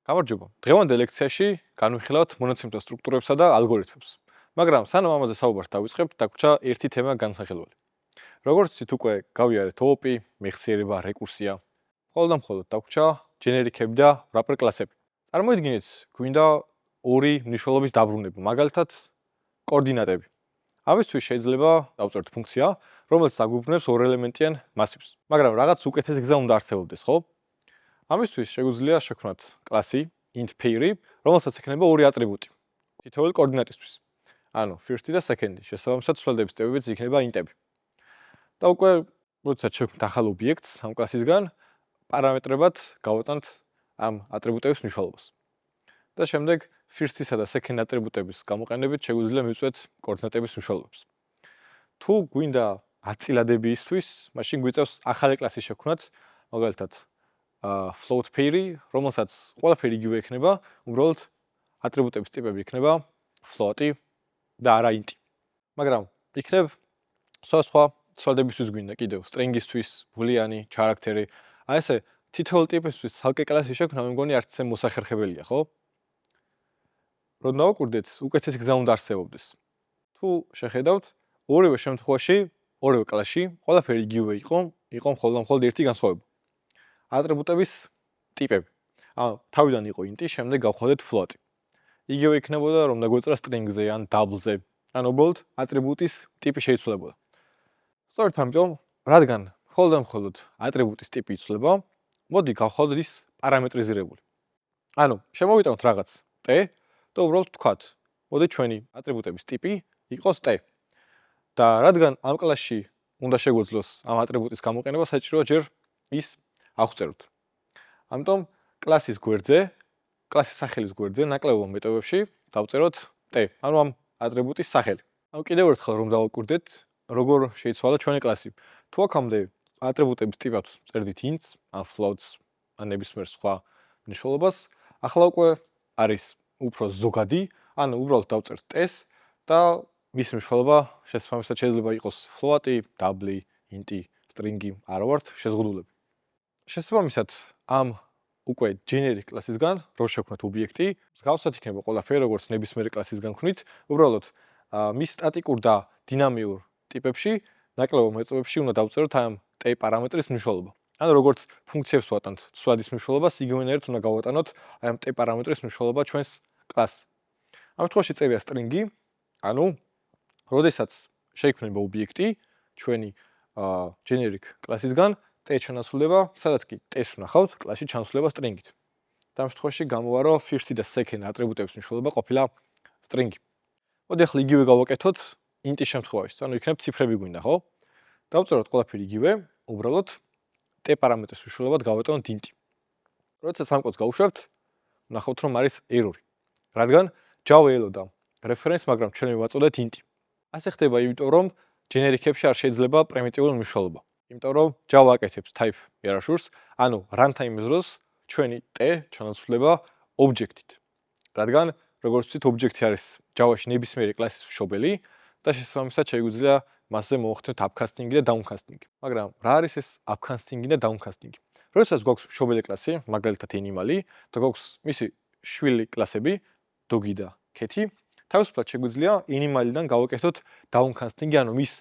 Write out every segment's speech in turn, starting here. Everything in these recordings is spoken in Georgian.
გამარჯობა. დღევანდელ ლექციაში განვიხილავთ მონაცემთა სტრუქტურებსა და ალგორითმებს. მაგრამ სანამ ამაზე საუბარს დავიწყებთ, დაგვრჩა ერთი თემა განსახილველი. როგორც ვთქვით, უკვე გავიარეთ OOP, მეხსიერება, რეკურსია. მხოლოდ და მხოლოდ დაგვრჩა ჯენერიკები და wrapper კლასები. წარმოიდგინეთ, გვინდა ორი მნიშვნელობის დაბრუნება, მაგალითად, კოორდინატები. ამისთვის შეიძლება დავწერთ ფუნქცია, რომელიც აგვიბრუნებს ორელემენტიან მასივს. მაგრამ რაღაც უკეთესი გზა უნდა არსებობდეს, ხო? ამისთვის შეგვიძლია შევქმნათ კლასი int pair, რომელსაც ექნება ორი ატრიბუტი თითოეული კოორდინატისთვის. ანუ first და second, შესაბამისად ცვლადების ტიპებიც იქნება int-ები. და უკვე როდესაც შევქმნით ახალ ობიექტს ამ კლასისგან, პარამეტრებად გავატანთ ამ ატრიბუტების მნიშვნელობას. და შემდეგ first-ისა და second ატრიბუტების გამოყენებით შეგვიძლია მივწვეთ კოორდინატების მნიშვნელობებს. თუ გვინდა აწილადებისთვის, მაშინ გვიწევს ახალი კლასის შექმნაც, მაგალითად float pair, რომელსაც ყველაფერი იგივე იქნება, უბრალოდ ატრიბუტების ტიპები იქნება float-ი და არა int-ი. მაგრამ იქნებ სხვა ცვალდებისთვის გვინდა კიდევ string-ისთვის, boolean-ი, character-ი. აი ესე თითოეული ტიპისთვის ცალკე კლასი შექმნა, მე მგონი არც ისე მოსახერხებელია, ხო? რომ დავაკვირდეთ, უკეთესი გზა უნდა არსებობდეს. თუ შეხედავთ, ორივე შემთხვევაში, ორივე კლასში ყველაფერი იგივე იყო მხოლოდ და მხოლოდ ერთი განსხვავება. ატრიბუტების ტიპები. ანუ თავიდან იყო int-ი, შემდეგ გავხდეთ float-ი. იგივე იქნებოდა რომ დაგვეწერა string-ზე ან double-ზე. ან უბრალოდ ატრიბუტის ტიპი შეიცვლებოდა. სწორედ ამიტომ, რადგან მხოლოდ და მხოლოდ ატრიბუტის ტიპი იცვლება, მოდი გავხდოთ ის პარამეტრიზირებული. ანუ შემოვიტანოთ რაღაც t და უბრალოდ ვთქვათ, მოდი ჩვენი ატრიბუტების ტიპი იყოს t. და რადგან ამ კლასში უნდა შეგვეძლოს ამ ატრიბუტის გამოყენება, საჭიროა ჯერ ის აღვწეროთ. ამიტომ კლასის გვერდზე, კლასის სახელის გვერდზე ნაკლებობა მეტოებში დავწეროთ t, ანუ ამ ატრიბუტის სახელი. ანუ კიდევ ერთხელ რომ დავაკვირდეთ, როგორ შეიცვალა ჩვენი კლასი. თუ აქამდე ატრიბუტების ტიპად წერდით ints, ან floats, ან ნებისმიერ სხვა მნიშვნელობას, ახლა უკვე არის უფრო ზოგადი, ანუ უბრალოდ დავწერთ t-ს და მის მნიშვნელობა შესაბამისად შეიძლება იყოს float-ი, double-ი, int-ი, string-ი, არა ვართ შეზღუდულები. შესაბამისად, ამ უკვე generic კლასისგან, რომ შევქმნათ ობიექტი, მსგავსად იქნება ყველაფერი, როგორც ნებისმიერი კლასისგან ვქნით, უბრალოდ მის სტატიკურ და დინამიურ ტიპებში, ნაკლებობა მეტოებში უნდა დავწეროთ ამ t პარამეტრის მნიშვნელობა. ანუ როგორც ფუნქციებს ვატანთ ცვლადის მნიშვნელობას, იგივენაირად უნდა გავატანოთ ამ t პარამეტრის მნიშვნელობა ჩვენს კლასს. ამ შემთხვევაში წერია string-ი, ანუ როდესაც შეიქმნება ობიექტი ჩვენი generic კლასისგან, t ჩანაცვლება, სადაც კი t-ს ვნახავთ, კლასში ჩანაცვლება string-ით. და ამ შემთხვევაში გამოვარო first და second ატრიბუტების მნიშვნელობა ყოფილა string-ი. მოდი ახლა იგივე გავაკეთოთ int-ის შემთხვევაში, ანუ იქნებ ციფრები გვინდა, ხო? დავწეროთ ყველაფერი იგივე, უბრალოდ t პარამეტრის მნიშვნელობად გავატანოთ int-ი. როდესაც ამ კოდს გავუშვებთ, ვნახავთ რომ არის error-ი. რადგან Java ელოდა reference, მაგრამ ჩვენ მივაწოდეთ int-ი. ასე ხდება, იმიტომ რომ generic-ებში არ შეიძლება პრიმიტიული მნიშვნელობა. იმიტომ რომ Java აკეთებს type erasures, ანუ runtime-ის დროს ჩვენი t ჩანაცვლება object-ით. რადგან როგორც ვთქვით, object-ი არის Java-ში ნებისმიერი კლასის მშობელი და შესაბამისად შეგვიძლია მასზე მოვხდეთ upcasting და downcasting. მაგრამ რა არის ეს upcasting და downcasting? როდესაც გვაქვს მშობელი კლასი, მაგალითად animal-ი, და გვაქვს მისი შვილი კლასები, dog-ი და cat-ი, თავისუფლად შეგვიძლია animal-დან გავაკეთოთ downcasting, ანუ მის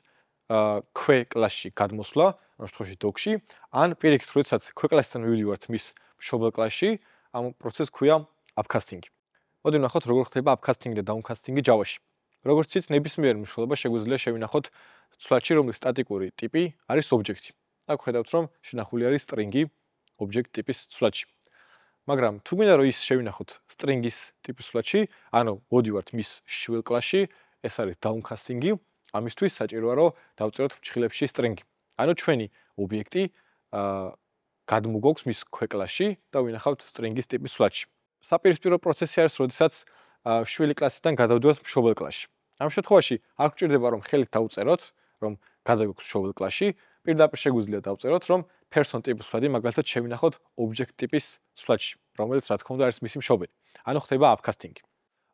ქვე კლასში გადმოსვლა, ამ შემთხვევაში dog-ში, ან პირიქით, როდესაც ქვე კლასიდან მივიდივართ მის მშობელ კლასში, ამ პროცესს ქვია upcasting. მოდი ვნახოთ, როგორ ხდება upcasting და downcasting Java-ში. როგორც ვთქვით, ნებისმიერ მნიშვნელობას შეგვიძლია შევინახოთ ცვლადში, რომლის სტატიკური ტიპი არის object-ი. აქ ხედავთ, რომ შენახული არის string-ი object ტიპის ცვლადში. მაგრამ თუ გვინდა რომ ის შევინახოთ string-ის ტიპის ცვლადში, ანუ მოდივართ მის შვილ კლასში, ეს არის downcasting-ი, ამისთვის საჭიროა რომ დავწეროთ ფრჩხილებში string-ი. ანუ ჩვენი ობიექტი გადმოგვაქვს მის ქვე კლასში და ვინახავთ string-ის ტიპის ცვლადში. საპირისპირო პროცესი არის, როდესაც შვილი კლასიდან გადავდივართ მშობელ კლასში. ამ შემთხვევაში არ გვჭირდება რომ ხელით დავწეროთ, რომ გადავიგვაქვს მშობელ კლასში, პირდაპირ შეგვიძლია დავწეროთ, რომ person ტიპის ცვლადი მაგალითად შევინახოთ object ტიპის ცვლადში, რომელიც რა თქმა უნდა არის მისი მშობელი. ანუ ხდება upcasting-ი.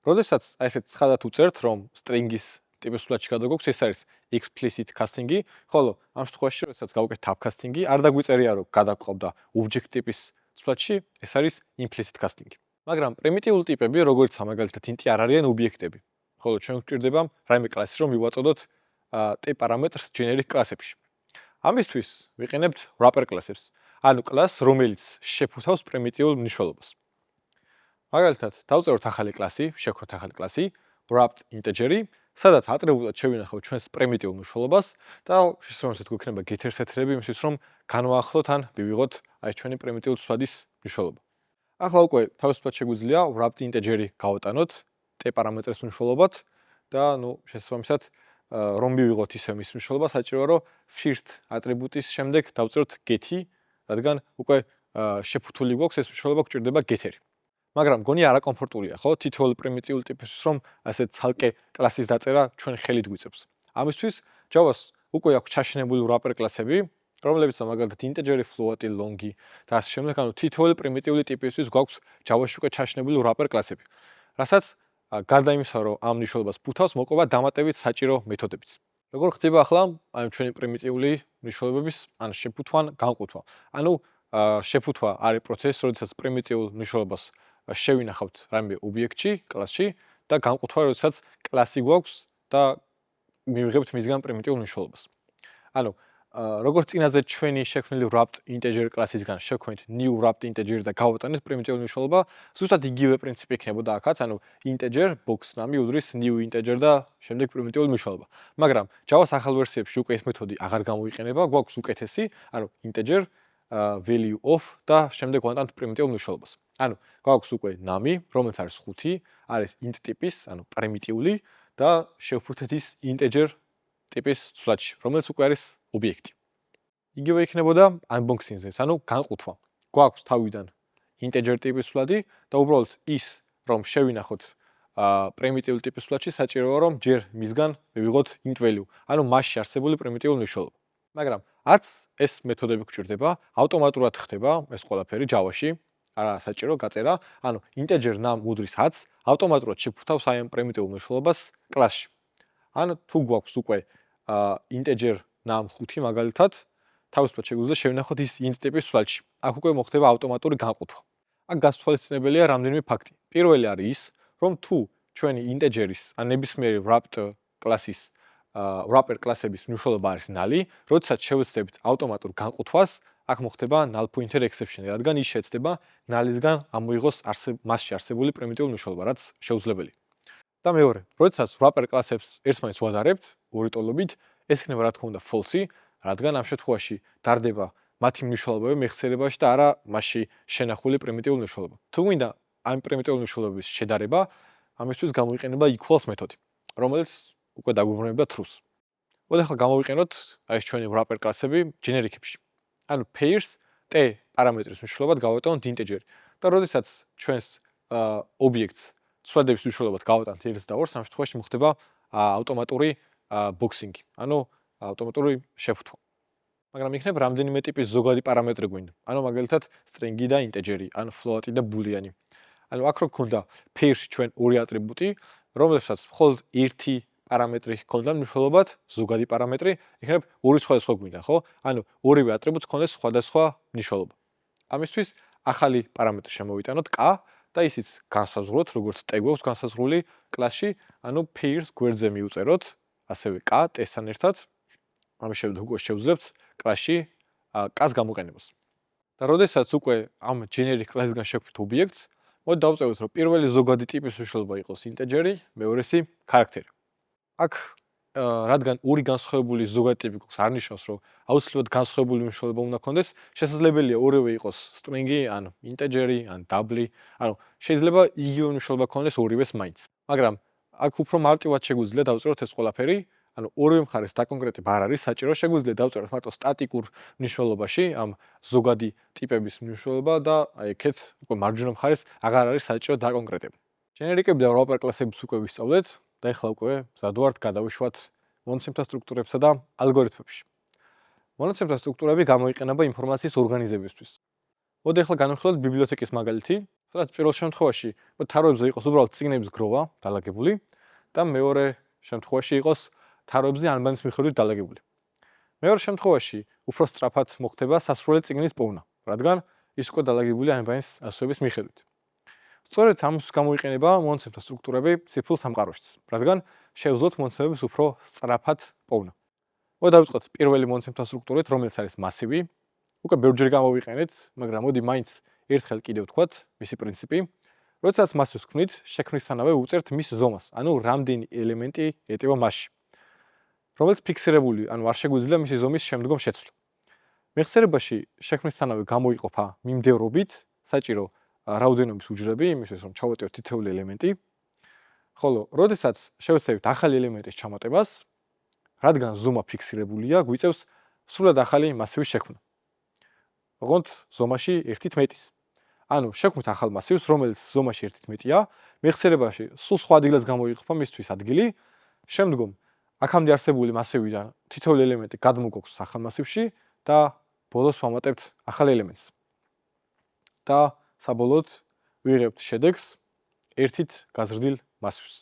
როდესაც აი ესეთ ცხადად უწერთ, რომ string-ის ტიპის ცვლადში გადავიგვაქვს, ეს არის explicit casting-ი, ხოლო ამ შემთხვევაში, როდესაც გავაკეთეთ upcasting-ი, არ დაგვიწერია, რომ გადაგყავდა object ტიპის ცვლადში, ეს არის implicit casting-ი. მაგრამ პრიმიტიული ტიპები, როგორც მაგალითად int არ არიან ობიექტები. ხოლო ჩვენ გვჭირდება რაიმე კლასი, რომ მივაწოდოთ t პარამეტრს generic კლასებში. ამისთვის ვიყენებთ wrapper კლასებს. ანუ კლასს, რომელიც შეფუთავს პრიმიტიულ მნიშვნელობას. მაგალითად, დავწეროთ ახალი კლასი, შევქროთ ახალი კლასი, wrapped integer-ი, სადაც ატრიბუტად შევინახავთ ჩვენს პრიმიტიულ მნიშვნელობას და შესაბამისად გვექნება getter set-ები იმისთვის, რომ განვაახლოთ ან მივიღოთ აი ჩვენი პრიმიტიული ცვადის მნიშვნელობა. ახლა უკვე თავისუფლად შეგვიძლია wrapped integer-ი გავატანოთ t პარამეტრის მნიშვნელობად და შესაბამისად რომ მივიღოთ ისე მის მნიშვნელობა, საჭიროა რომ first ატრიბუტის შემდეგ დავწეროთ get-ი, რადგან უკვე შეფუთული გვაქვს ეს მნიშვნელობა გვჭირდება getter-ი. მაგრამ გონი არაკომფორტულია, ხო? თითოეული პრიმიტიული ტიპისთვის რომ ასე ცალკე კლასის დაწერა ჩვენ ხელით გვიწევს. ამისთვის Java-ს უკვე აქვს ჩაშენებული wrapper კლასები, რომლებიც მაგალითად integer-ი, float-ი, long-ი და ასე შემდეგ, ანუ თითოეული პრიმიტიული ტიპისთვის გვაქვს Java-ში უკვე ჩაშენებული wrapper კლასები. რასაც გარდა იმისა, რომ ამ მნიშვნელობას ფუთავს, მოყვება დამატებით საჭირო მეთოდებიც. როგორ ხდება ახლა აი ჩვენი პრიმიტიული მნიშვნელობების ან შეფუთვა, განყოფა. ანუ შეფუთვა არის პროცესი, როდესაც პრიმიტიულ მნიშვნელობას შევინახავთ რაიმე ობიექტში, კლასში და განყოფა, როდესაც კლასი გვაქვს და მივიღებთ მისგან პრიმიტიულ მნიშვნელობას. ანუ როგორც წინაზე ჩვენი შექმნილი wrapped integer კლასისგან შევქმნით new wrapped integer და გავატანეთ პრიმიტიული მნიშვნელობა, ზუსტად იგივე პრინციპი იქნებოდა აქაც, ანუ integer box ნამი უდრის new integer და შემდეგ პრიმიტიული მნიშვნელობა. მაგრამ Java-ს ახალ ვერსიებში უკვე ეს მეთოდი აღარ გამოიყენება, გვაქვს უკეთესი, ანუ integer value of და შემდეგ ვატანთ პრიმიტიულ მნიშვნელობას. ანუ გვაქვს უკვე ნამი, რომელიც არის 5, არის int ტიპის, ანუ პრიმიტიული და შევფუთეთ ის integer ტიპის ცვლადში, რომელიც უკვე არის ობიექტი. იგივე იქნებოდა unboxing-ზე, ანუ განყოფა. გვაქვს თავიდან integer ტიპის ცვლადი და უბრალოდ ის, რომ შევინახოთ პრიმიტიულ ტიპის ცვლადში, საჭიროა რომ ჯერ მისგან მივიღოთ int value, ანუ მასში არსებული პრიმიტიული მნიშვნელობა. მაგრამ არც ეს მეთოდები გვჭირდება, ავტომატურად ხდება ეს ყველაფერი Java-ში, არა საჭირო გაწერა, ანუ integer num უდრის 10, ავტომატურად შეფუთავს აი ამ პრიმიტიულ მნიშვნელობას კლასში. ან თუ გვაქვს უკვე integer num 5 მაგალითად, თავისუფლად შეგვიძლია შევინახოთ ის int ტიპის ცვლადში. აქ უკვე მოხდება ავტომატური განყოფა. აქ გასათვალისწინებელია რამდენიმე ფაქტი. პირველი არის ის, რომ თუ ჩვენი integer-ის ან ნებისმიერი wrapped კლასის wrapper კლასების მნიშვნელობა არის null, როდესაც შევეცდებით ავტომატურ განყოფას, აქ მოხდება null pointer exception, რადგან ის შეეცდება null-ისგან ამოიღოს მასში არსებული პრიმიტიული მნიშვნელობა, რაც შეუძლებელი. და მეორე, როდესაც wrapper კლასებს ერთმანეთს ვადარებთ ორი ტოლობით, ეს იქნება რა თქმა უნდა false, რადგან ამ შემთხვევაში დარდება მათი მნიშვნელობები მეხსიერებაში და არა მასში შენახული პრიმიტიული მნიშვნელობა. თუ გვინდა ამ პრიმიტიული მნიშვნელობების შედარება, ამისთვის გამოიყენება equals მეთოდი, რომელიც უკვე დაგვიბრუნებდა truth. მოდით ახლა გამოვიყენოთ აი ეს ჩვენი wrapper კლასები generic-ებში. ანუ pairs t პარამეტრის მნიშვნელობად გავატანოთ integer და როდესაც ჩვენს ობიექტს ცვლადების მნიშვნელობად გავატანთ 1 და 2, ამ შემთხვევაში მოხდება ავტომატური boxing, ანუ ავტომატური შეფუთვა. მაგრამ იქნებ რამდენიმე ტიპის ზოგადი პარამეტრი გვინდა. ანუ მაგალითად string-ი და integer-ი, ან float-ი და boolean-ი. ანუ აქ რო გქონდა pairs-ში ჩვენ ორი ატრიბუტი, რომლებსაც მხოლოდ ერთი პარამეტრი ჰქონდა მნიშვნელობად, ზოგადი პარამეტრი, იქნებ ორი სხვადასხვა გვინდა, ხო? ანუ ორივე ატრიბუტს ჰქონდეს სხვადასხვა მნიშვნელობა. ამისთვის ახალი პარამეტრი შემოვიტანოთ k და ისიც განსაზღვროთ, როგორც t გვაქვს განსაზღვრული კლასში, ანუ pairs გვერდზე მივწეროთ, ასევე k t-სთან ერთად. ამის შემდეგ უკვე შევძლებთ კლასში k-ს გამოყენებას. და როდესაც უკვე ამ generic კლასისგან შევქმნით ობიექტს, მოდი დავწეროთ, რომ პირველი ზოგადი ტიპის მნიშვნელობა იყოს integer-ი, მეორესი character-ი. აქ რადგან ორი განსხვავებული ზოგადი ტიპი გვაქვს, არ ნიშნავს, რომ აუცილებლად განსხვავებული მნიშვნელობა უნდა გქონდეს, შესაძლებელია ორივე იყოს string-ი, ან integer-ი, ან double-ი, ანუ შეიძლება იგივე მნიშვნელობა გქონდეს ორივეს მაინც. მაგრამ აქ უფრო მარტივად შეგვიძლია დავწეროთ ეს ყველაფერი, ანუ ორივე მხარეს დაკონკრეტება არ არის საჭირო, შეგვიძლია დავწეროთ მარტო სტატიკურ მნიშვნელობაში ამ ზოგადი ტიპების მნიშვნელობა და აი ეგეთ უკვე მარჯვენა მხარეს აღარ არის საჭირო დაკონკრეტება. generic-ები და wrapper კლასებს უკვე ვისწავლეთ და ეხლა უკვე მზად ვართ გადავიშვათ მონაცემთა სტრუქტურებსა და ალგორითმებში. მონაცემთა სტრუქტურები გამოიყენება ინფორმაციის ორგანიზებისთვის. მოდი ახლა განვიხილოთ ბიბლიოთეკის მაგალითი, სადაც პირველ შემთხვევაში თაროებზე იყოს უბრალოდ წიგნების გროვა დალაგებული და მეორე შემთხვევაში იყოს თაროებზე ანბანის მიხედვით დალაგებული. მეორე შემთხვევაში უფრო სწრაფად მოხდება სასროლე წიგნის პოვნა, რადგან ის უკვე დალაგებული ანბანის ასოების მიხედვით. სწორედ ამის გამოიყენება მონაცემთა სტრუქტურები ციფრულ სამყაროშიც, რადგან შეუძლოთ მონაცემებს უფრო სწრაფად პოვნა. მოდი დავიწყოთ პირველი მონაცემთა სტრუქტურით, რომელიც არის მასივი. უკვე ბევრჯერ გამოვიყენეთ, მაგრამ მოდი მაინც ერთხელ კიდევ ვთქვათ მისი პრინციპი. როდესაც მასივს ვქმნით, შექმნისთანავე უწერთ მის ზომას, ანუ რამდენი ელემენტი ეტევა მასში, რომელიც ფიქსირებული, ანუ არ შეგვიძლია მისი ზომის შემდგომ შეცვლა. მეხსიერებაში შექმნისთანავე გამოიყოფა მიმდევრობით საჭირო რაოდენობის უჯრები, იმისთვის რომ ჩავატევოთ თითოეული ელემენტი. ხოლო, როდესაც შევეცდებით ახალი ელემენტის ჩამატებას, რადგან ზომა ფიქსირებულია, გვიწევს სრულად ახალი მასივის შექმნა. ოღონდ ზომაში 1/10. ანუ შევქმნით ახალ მასივს, რომელიც ზომაში 1/10-ია, მეხსიერებაში სულ სხვა ადგილას გამოიყოფა მისთვის ადგილი, შემდგომ აქამდე არსებული მასივიდან თითოეული ელემენტი გადმოგვაქვს ახალ მასივში და ბოლოს ვამატებთ ახალ ელემენტს. და საბოლოოდ ვიღებთ შედეგს 1-ით გაზრდილ მასივს.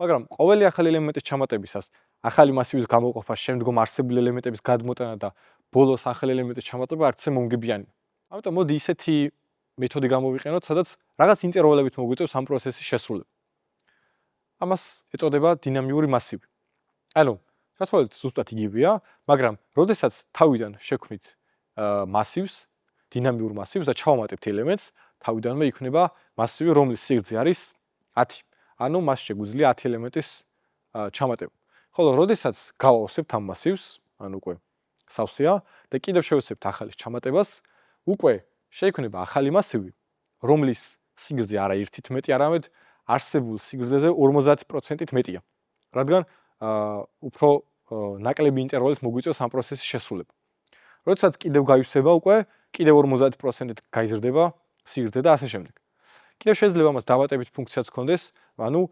მაგრამ ყოველი ახალი ელემენტის ჩამატებისას, ახალი მასივის გამოყოფა, შემდგომ არსებული ელემენტების გადმოტანა და ბოლოს ახალი ელემენტის ჩამატება არც მომგებიანია. ამიტომ მოდი ისეთი მეთოდი გამოვიყენოთ, სადაც რაღაც ინტერვალებით მოგვიწევს ამ პროცესის შესრულება. ამას ეწოდება დინამიური მასივი. ანუ, რა ზუსტად იგივეა, მაგრამ როდესაც თავიდან შექმნით მასივს, დინამიურ მასივს და ჩავამატებთ ელემენტს, თავიდანვე იქნება მასივი, რომლის სიგრძე არის 10. ანუ მას შეგვიძლია 10 ელემენტის ჩამატება. ხოლო, როდესაც გავავსებთ ამ მასივს, ანუ უკვე სავსეა და კიდევ შევეცებთ ახალის ჩამატებას, უკვე შეიქმნება ახალი მასივი, რომლის სიგრძე არა 1-ით მეტი, არამედ არსებულ სიგრძეზე 50%-ით მეტია. რადგან უფრო ნაკლები ინტერვალით მოგვიწევს ამ პროცესის შესრულება. როდესაც კიდევ გაივსება უკვე, კიდევ 50%-ით გაიზრდება სიგრძე და ასე შემდეგ. კიდევ შეიძლება ამას დავატებით ფუნქციაც ჰქონდეს, ანუ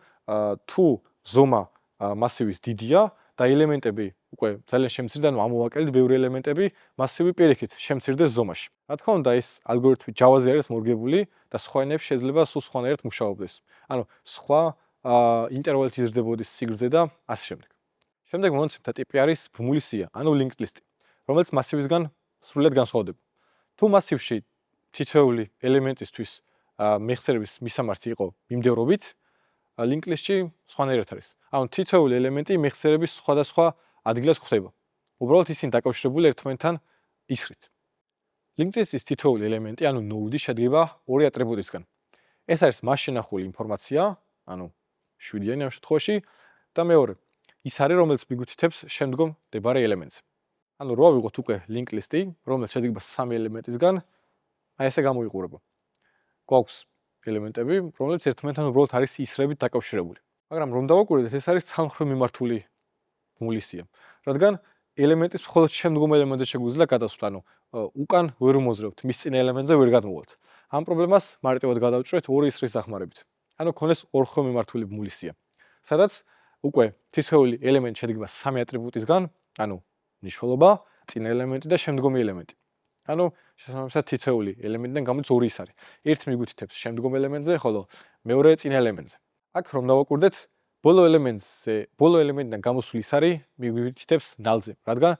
თუ ზომა მასივის დიდია და ელემენტები უკვე ძალიან შემცირდა, ანუ ამოვაკელით ბევრი ელემენტები, მასივი პირიქით შემცირდეს ზომაში. რა თქმა უნდა, ეს ალგორითმი Java-ზე არის მორგებული და სხვა ენებში შეიძლება სულ სხვანაირად მუშაობდეს. ანუ სხვა ინტერვალით იზრდებოდეს სიგრძე და ასე შემდეგ. შემდეგ მონაცემთა ტიპი არის ბმული სია, ანუ linked list, რომელიც მასივისგან სრულად განსხვავდება. თუ მასივში თითოეული ელემენტისთვის მეხსიერების მისამართი იყო მიმდევრობით, linked list-ში სხვანაირად არის. ანუ თითოეული ელემენტი მეხსიერების სხვადასხვა ადგილას გვხვდება. უბრალოდ ისინი დაკავშირებული ერთმანეთთან ისრით. linked list-ის თითოეული ელემენტი, ანუ node შედგება ორი ატრიბუტისგან. ეს არის მას შენახული ინფორმაცია, ანუ 7-იანი ამ შემთხვევაში და მეორე ის არის, რომელიც მიგვითითებს შემდგომ მდებარე ელემენტს. ანუ რო ავიღოთ უკვე linked list-ი, რომელიც შედგება 3 ელემენტისგან, აი ესე გამოიყურება. გვაქვს ელემენტები, რომლებიც ერთმანეთთან უბრალოდ არის ისრებით დაკავშირებული. მაგრამ რომ დავაკვირდეთ, ეს არის ცალმხრივ მიმართული ბმული სია. რადგან ელემენტის მხოლოდ შემდგომ ელემენტზე შეგვიძლია გადასვლა, ანუ უკან ვერ უმოძრაობთ, მის წინა ელემენტზე ვერ გადმოვალთ. ამ პრობლემას მარტივად გადავჭრეთ ორი ისრის დახმარებით. ანუ ქონდეს ორხრივ მიმართული ბმული სია, სადაც უკვე თითოეული ელემენტი შედგება 3 ატრიბუტისგან, ანუ მნიშვნელობა, წინა ელემენტი და შემდგომი ელემენტი. ანუ შესაბამისად თითოეული ელემენტიდან გამოდის ორი ის არის. ერთი მიგვითითებს შემდგომ ელემენტზე, ხოლო მეორე წინა ელემენტზე. აქ რომ დავაკვირდეთ, ბოლო ელემენტიდან გამოსული ის არის მიგვითითებს ნალზე, რადგან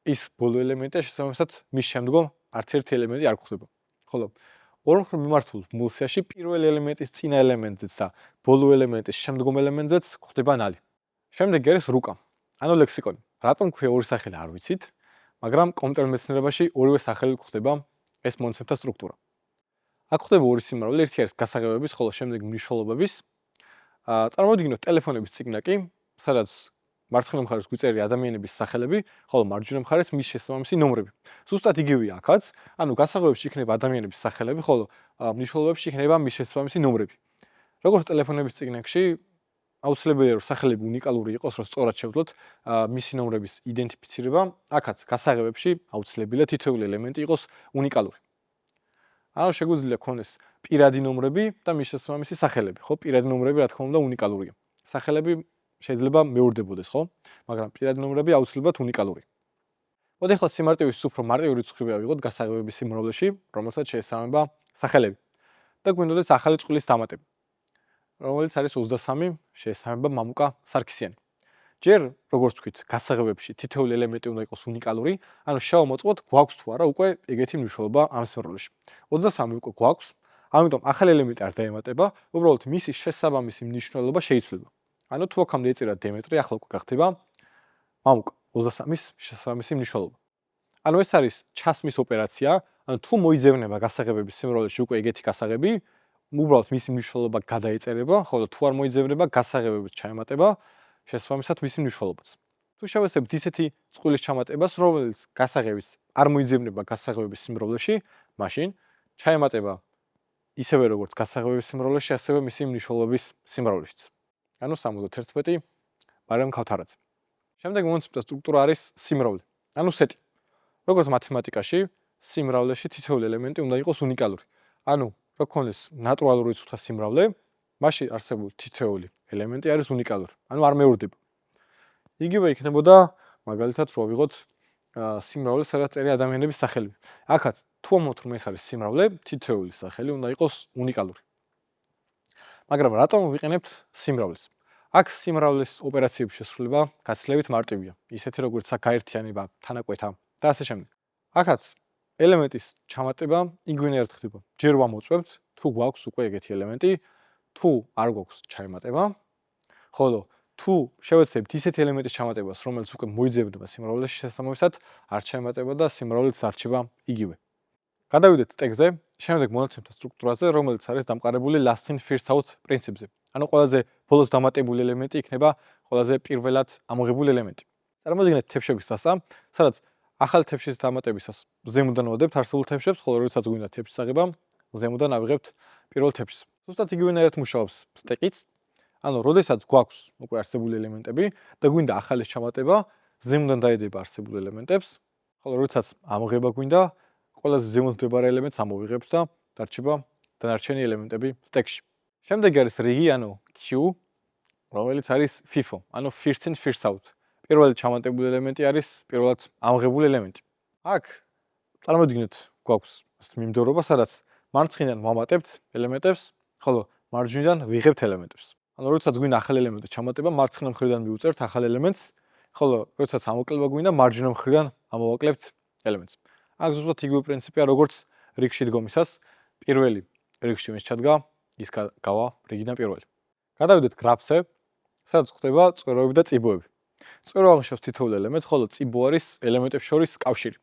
ის ბოლო ელემენტია შესაბამისად მის შემდგომ არც ერთი ელემენტი არ გვხვდება. ხოლო ორმხრივ მიმართულ ბმულ სიაში პირველი ელემენტის წინა ელემენტზეც და ბოლო ელემენტის შემდგომ ელემენტზეც გვხვდება ნალი. შემდეგ არის რუკა, ანუ ლექსიკონი. რატომ ქვია ორი სახელი არ ვიცით, მაგრამ კომპიუტერ მეცნიერებაში ორივე სახელი გვხვდება ეს მონაცემთა სტრუქტურა. აქ გვხვდება ორი სიმრავლე, ერთი არის გასაღებების, ხოლო შემდეგ მნიშვნელობების. წარმოვიდგინოთ ტელეფონების წიგნა კი, სადაც მარცხენა მხარეს გვიწერია ადამიანების სახელები, ხოლო მარჯვენა მხარეს მის შესაბამისი ნომრები. ზუსტად იგივეა აქაც, ანუ გასაღებებში იქნება ადამიანების სახელები, ხოლო მნიშვნელობებში იქნება მის შესაბამისი ნომრები. როგორც ტელეფონების წიგნებში, აუცილებელია რომ სახელები უნიკალური იყოს, რომ სწორად შევძლოთ მისი ნომრების იდენტიფიცირება, აქაც გასაღებებში აუცილებელია თითოეული ელემენტი იყოს უნიკალური. ანუ შეგვიძლია ქონდეს პირადი ნომრები და მის შესაბამისი სახელები, ხო? პირადი ნომრები რა თქმა უნდა უნიკალურია. სახელები შეიძლება მეორდებოდეს, ხო? მაგრამ პირადი ნომრები აუცილებლად უნიკალური. მოდი ახლა სიმარტივის უფრო მარტივი რიცხვები ავიღოთ გასაღებების სიმრავლეში, რომელსაც შეესაბამება სახელები. და გვინდოდეს ახალი წყვილის დამატება, რომელიც არის 23, შეესაბამება მამუკა სარქისიანი. ჯერ, როგორც ვთქვით, გასაღებებში თითოეული ელემენტი უნდა იყოს უნიკალური, ანუ შევამოწმოთ, გვაქვს თუ არა უკვე ეგეთი მნიშვნელობა ამ სიმრავლეში. 23 უკვე გვაქვს, ამიტომ ახალი ელემენტი არ დაემატება, უბრალოდ მისი შესაბამისი მნიშვნელობა შეიცვლება. ანუ თუ აქამდე ეწერა დემეტრი, ახლა უკვე გახდება მამუკ 23-ის შესაბამისი მნიშვნელობა. ანუ ეს არის ჩასმის ოპერაცია, ანუ თუ მოიძებნება გასაღებების სიმრავლეში უკვე ეგეთი გასაღები, უბრალოდ მისი მნიშვნელობა გადაეწერება, ხოლო თუ არ მოიძებნება გასაღებების ჩაემატება, შესაბამისად მისი მნიშვნელობაც. თუ შევეცებთ ისეთი წყვილის ჩამატებას, რომელიც გასაღების არ მოიძებნება გასაღებების სიმრავლეში, მაშინ ჩაემატება ისევე როგორც გასაღებების სიმრავლეში, ასევე მისი მნიშვნელობის სიმრავლეშიც. ანუ 71 ბარემ ქავთარაძე. შემდეგ მონაცემთა სტრუქტურა არის სიმრავლე, ანუ სეტი. როგორც მათემატიკაში, სიმრავლეში თითოეული ელემენტი უნდა იყოს უნიკალური. ანუ რა ქონდეს ნატურალური ცუთა სიმრავლე, მაშინ არსებული თითოეული ელემენტი არის უნიკალური. ანუ არ მეორდება. იგივე იქნებოდა მაგალითად რო ავიღოთ სიმრავლე, სადაც წერია ადამიანების სახელები. აქაც თუ ამოთ რომ ეს არის სიმრავლე, თითოეული სახელი უნდა იყოს უნიკალური. მაგრამ რატომ ვიყენებთ სიმრავლეს? აქ სიმრავლეს ოპერაციების შესრულება გაცილებით მარტივია. ისეთი როგორც აქ გაერთიანება, თანაკვეთა და ასე შემდეგ. აქაც ელემენტის ჩამატება იგივენაირად ხდება. ჯერ ვამოწმებთ, თუ გვაქვს უკვე ეგეთი ელემენტი, თუ არ გვაქვს ჩაემატება, ხოლო თუ შევეცებთ ისეთი ელემენტის ჩამატებას, რომელიც უკვე მოიძებნება სიმრავლეში შესაბამისად, არ ჩაემატება და სიმრავლეც არჩება იგივე. გადავიდეთ ტექსტზე, შემდეგ მონაცემთა სტრუქტურაზე, რომელიც არის დამყარებული last in first out პრინციპზე. ანუ ყველაზე ბოლოს დამატებული ელემენტი იქნება ყველაზე პირველად ამოღებული ელემენტი. წარმოვიდგინეთ თეფშების დასა, სადაც ახალ თეფშის დამატებისას ზემოდან ვადებთ არსებულ თეფშებს, ხოლო როდესაც გვინდა თეფშის აღება, ზემოდან ავიღებთ პირველ თეფშს. ზუსტად იგივენაირად მუშაობს სტეკიც. ანუ როდესაც გვაქვს უკვე არსებული ელემენტები და გვინდა ახალის ჩამატება, ზემოდან დაედება არსებულ ელემენტებს, ხოლო როდესაც ამოღება გვინდა, ყველაზე ზემოთ მდებარე ელემენტს ამოვიღებთ და დარჩება დანარჩენი ელემენტები სტეკში. შემდეგ არის რიგი, ანუ Q, რომელიც არის FIFO, ანუ first in first out. პირველად ჩამატებული ელემენტი არის პირველად ამოღებული ელემენტი. აქ წარმოვიდგინეთ, გვაქვს მიმდევრობა, სადაც მარცხნიდან ვამატებთ ელემენტებს, ხოლო მარჯვნიდან ვიღებთ ელემენტებს. ანუ როდესაც გვინდა ახალი ელემენტი ჩამატება, მარცხნა მხრიდან მივუწერთ ახალ ელემენტს, ხოლო როდესაც ამოკლება გვინდა, მარჯვენა მხრიდან ამოვაკლებთ ელემენტს. აქ ზუსტად იგივე პრინციპია, როგორც რიგში დგომისას, პირველი რიგში ვინც ჩადგა, ის გავა რიგიდან პირველი. გადავიდეთ გრაფზე, სადაც ხდება წვეროები და წიბოები. წვერო აღნიშნავს თითოეულ ელემენტს, ხოლო წიბო არის ელემენტებს შორის კავშირი.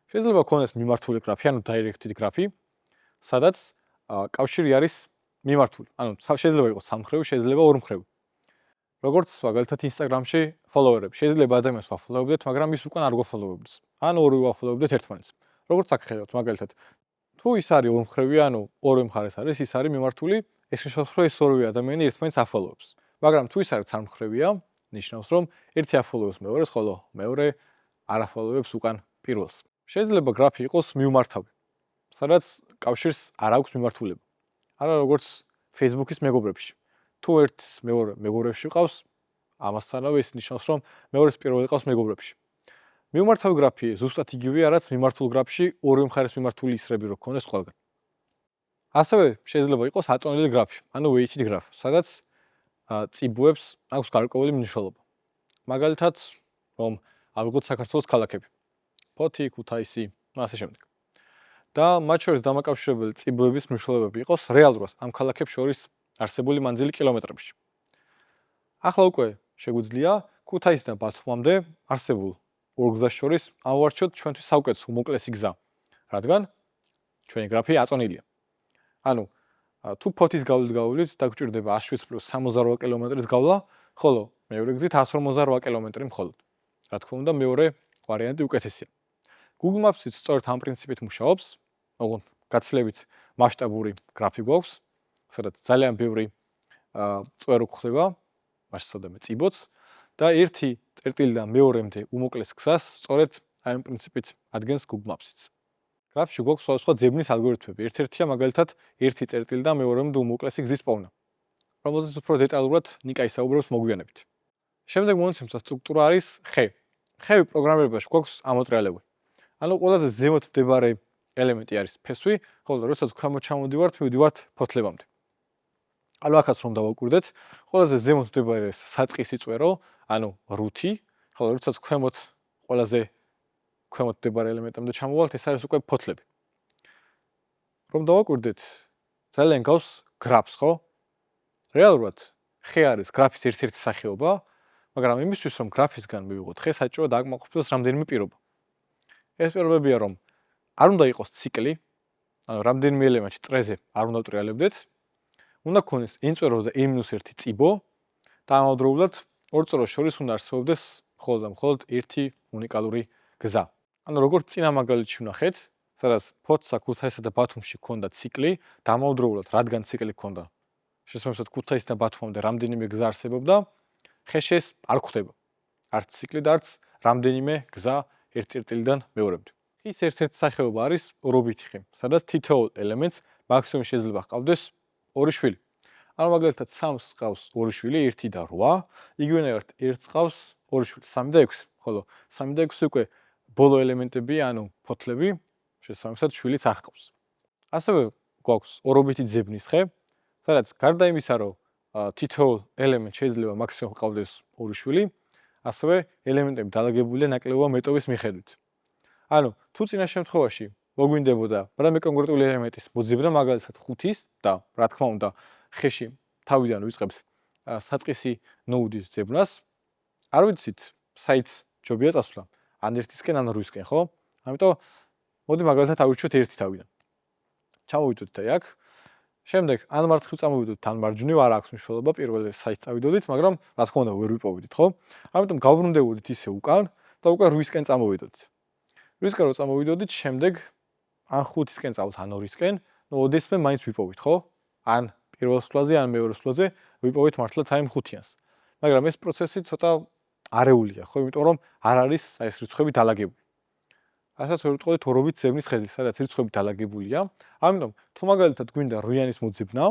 შეიძლება გქონდეს მიმართული გრაფი, ანუ directed გრაფი, სადაც კავშირი არის მიმართული. ანუ შეიძლება იყოს სამმხრივი, შეიძლება ორმხრივი. როგორც მაგალითად Instagram-ში ფოლოვერები. შეიძლება ადამიანს ვაფოლოვებდეთ, მაგრამ ის უკან არ გვაფოლოვებდეს. ან ორივე ვაფოლოვებდეთ ერთმანეთს. როგორც აქ ხედავთ, მაგალითად, თუ ის არის ორმხრივი, ანუ ორივე მხარეს არის, ის არის მიმართული, ეს ნიშნავს, რომ ეს ორივე ადამიანი ერთმანეთს აფოლოვებს. მაგრამ თუ ის არის სამმხრივია, ნიშნავს, რომ ერთი აფოლოვებს მეორეს, ხოლო მეორე არ აფოლოვებს უკან პირველს. შეიძლება გრაფი იყოს მიუმართავი, სადაც კავშირს არ აქვს მიმართულება. არა როგორც Facebook-ის მეგობრებში. თუ ერთს მეორე მეგობრებში ყავს, ამასთანავე ის ნიშნავს, რომ მეორეს პირველი ყავს მეგობრებში. მიუმართავი გრაფი ზუსტად იგივეა, რაც მიმართულ გრაფში ორივე მხარეს მიმართული ისრები რო ქონდეს ყველგან. ასევე შეიძლება იყოს აწონილი გრაფი, ანუ weighted graph, სადაც წიბოებს აქვს გარკვეული მნიშვნელობა. მაგალითად, რომ ავიღოთ საქართველოს ქალაქები. ფოთი, ქუთაისი, ასე შემდეგ. და მათ შორის დამაკავშირებელი წიბოების მნიშვნელობები იყოს რეალურად ამ ქალაქებს შორის არსებული მანძილი კილომეტრებში. ახლა უკვე შეგვიძლია ქუთაისიდან ბათუმამდე არსებულ ორ გზას შორის ავარჩიოთ ჩვენთვის საუკეთესო უმოკლესი გზა, რადგან ჩვენი გრაფი აწონილია. ანუ თუ ფოთის გავლით გავავლით, დაგჭირდება 107 + 68 კილომეტრის გავლა, ხოლო მეორე გზით 158 კილომეტრი მხოლოდ. რა თქმა უნდა, მეორე ვარიანტი უკეთესია. Google Maps-იც სწორედ ამ პრინციპით მუშაობს, ოღონდ გაცილებით მასშტაბური გრაფი გვაქვს, სადაც ძალიან ბევრი წვერო გვხვდება, მასშტაბურები წიბოც და ერთი წერტილიდან მეორემდე უმოკლეს გზას სწორედ აი ამ პრინციპით ადგენს Google Maps-იც. გრაფში გვაქვს სხვადასხვა ძებნის ალგორითმები. ერთ-ერთია მაგალითად ერთი წერტილიდან მეორემდე უმოკლესი გზის პოვნა, რომელზეც უფრო დეტალურად ნიკა ისაუბრებს მოგვიანებით. შემდეგ მონაცემთა სტრუქტურა არის ხე. ხევი პროგრამირებაში გვაქვს ამოტრიალებული. ანუ ყველაზე ზემოთ მდებარე ელემენტი არის ფესვი, ხოლო როდესაც ქვემოთ ჩამოდივართ, მივდივართ ფოთლებამდე. ანუ აქაც რომ დავაკვირდეთ, ყველაზე ზემოთ მდებარე საწყისი წვერო, ანუ რუთი, ხოლო როდესაც ყველაზე ქვემოთ მდებარე ელემენტამდე ჩამოვალთ, ეს არის უკვე ფოთლები. რომ დავაკვირდეთ, ძალიან გავს graph-ს, ხო? რეალურად ხე არის graph-ის ერთ-ერთი სახეობა, მაგრამ იმისთვის რომ graph-ისგან მივიღოთ ხე, საჭიროა დააკმაყოფილოს რამდენიმე პირობა. ეს პირობებია რომ არ უნდა იყოს ციკლი, ანუ რამდენიმე ელემენტში წრეზე არ უნდა ვტრიალებდეთ. უნდა გქონდეს n-წერო და n-1 წიბო და ამავდროულად ორ წეროს შორის უნდა არსებობდეს მხოლოდ და მხოლოდ ერთი უნიკალური გზა. ანუ როგორც წინა მაგალითში ვნახეთ, სადაც ფოთსა, ქუთაისსა და ბათუმში ჰქონდა ციკლი და ამავდროულად რადგან ციკლი ჰქონდა, შესაბამისად ქუთაისსა და ბათუმამდე რამდენიმე გზა არსებობდა, ხეში ეს არ გვხდება. არც ციკლი და არც რამდენიმე გზა ერთ წერტილიდან მეორემდე. ხის ერთ-ერთი სახეობა არის ორობითი ხე, სადაც თითოეულ ელემენტს მაქსიმუმ შეიძლება ჰყავდეს ორი შვილი. ანუ მაგალითად 3-ს ჰყავს ორი შვილი, 1 და 8, იგივენაირად 1-ს ჰყავს ორი შვილი, 3 და 6, ხოლო 3 და 6 უკვე ბოლო ელემენტებია, ანუ ფოთლები, შესაბამისად შვილიც არ ჰყავს. ასევე გვაქვს ორობითი ძებნის ხე, სადაც გარდა იმისა, რომ თითოეულ ელემენტს შეიძლება მაქსიმუმ ჰყავდეს ორი შვილი, ასევე ელემენტები დალაგებულია ნაკლებობა მეტობის მიხედვით. ანუ თუ წინა შემთხვევაში მოგვინდებოდა რამე კონკრეტული ელემენტის მოძებნა, მაგალითად 5-ის და რა თქმა უნდა ხეში თავიდან ვიწყებს საწყისი ნოუდის ძებნას, არ ვიცით საით ჯობია წასვლა, ან 1-ისკენ ან 8-ისკენ, ხო? ამიტომ მოდი მაგალითად ავირჩიოთ 1 თავიდან. ჩამოვიდოდით აი აქ. შემდეგ ან მარცხნივ წამოვიდოდით, ან მარჯვნივ, არ აქვს მნიშვნელობა, პირველ საით წავიდოდით, მაგრამ რა თქმა უნდა ვერ ვიპოვიდით, ხო? ამიტომ გავბრუნდებოდით ისე უკან და უკვე 8-ისკენ წამოვიდოდით. 8-ისკენ რო წამოვიდოდით, შემდეგ ან 5-ისკენ წავთ, ან 2-ისკენ, ნუ ოდესმე მაინც ვიპოვით, ხო? ან პირველ სვლაზე, ან მეორე სვლაზე ვიპოვით მართლაც აი 5-იანს. მაგრამ ეს პროცესი ცოტა არეულია, ხო? იმიტომ რომ არ არის აი ეს რიცხვები დალაგებული. ასაც ვერ ვიტყოდით ორობით ძებნის ხეზე, სადაც რიცხვები დალაგებულია. ამიტომ თუ მაგალითად გვინდა 8-იანის მოძებნა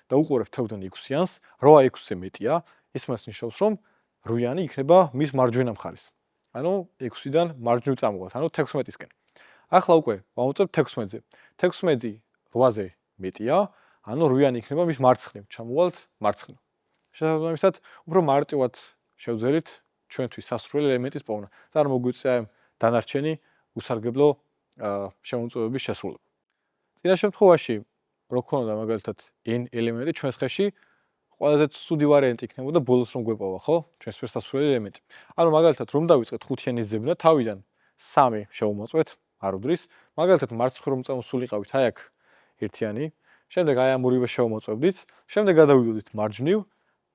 და უყურებთ თევდან 6-იანს, 8 6-ზე მეტია, ეს მას ნიშნავს, რომ 8-იანი იქნება მის მარჯვენა მხარეს. ანუ 6-დან მარჯვნივ წამოვალთ, ანუ 16-ისკენ. ახლა უკვე ვამოწევთ 16-ზე. 16 8-ზე მეტია, ანუ 8-იანი იქნება მის მარცხნივ, ჩამოვალთ მარცხნივ. შესაბამისად, უფრო მარტივად შევძელით ჩვენთვის სასურველი ელემენტის პოვნა. და არ მოგვიწია დანარჩენი უსარგებლო შემოწმებების შესრულება. წინა შემთხვევაში რო ქონოდა მაგალითად n ელემენტი ჩვენს ხეში, ყველაზე ცუდი ვარიანტი იქნებოდა ბოლოს რომ გვეპოვა, ხო? ჩვენს მიერ სასურველი ელემენტი. ანუ მაგალითად რომ დავიწყეთ 5-იანის ძებნა, თავიდან 3 შევმოწმეთ, არ უდრის. მაგალითად მარცხნივ რომ წამოსულიყავით, აი აქ 1-იანი, შემდეგ აი ამ ორივე შევმოწმებდით, შემდეგ გადავიდოდით მარჯვნივ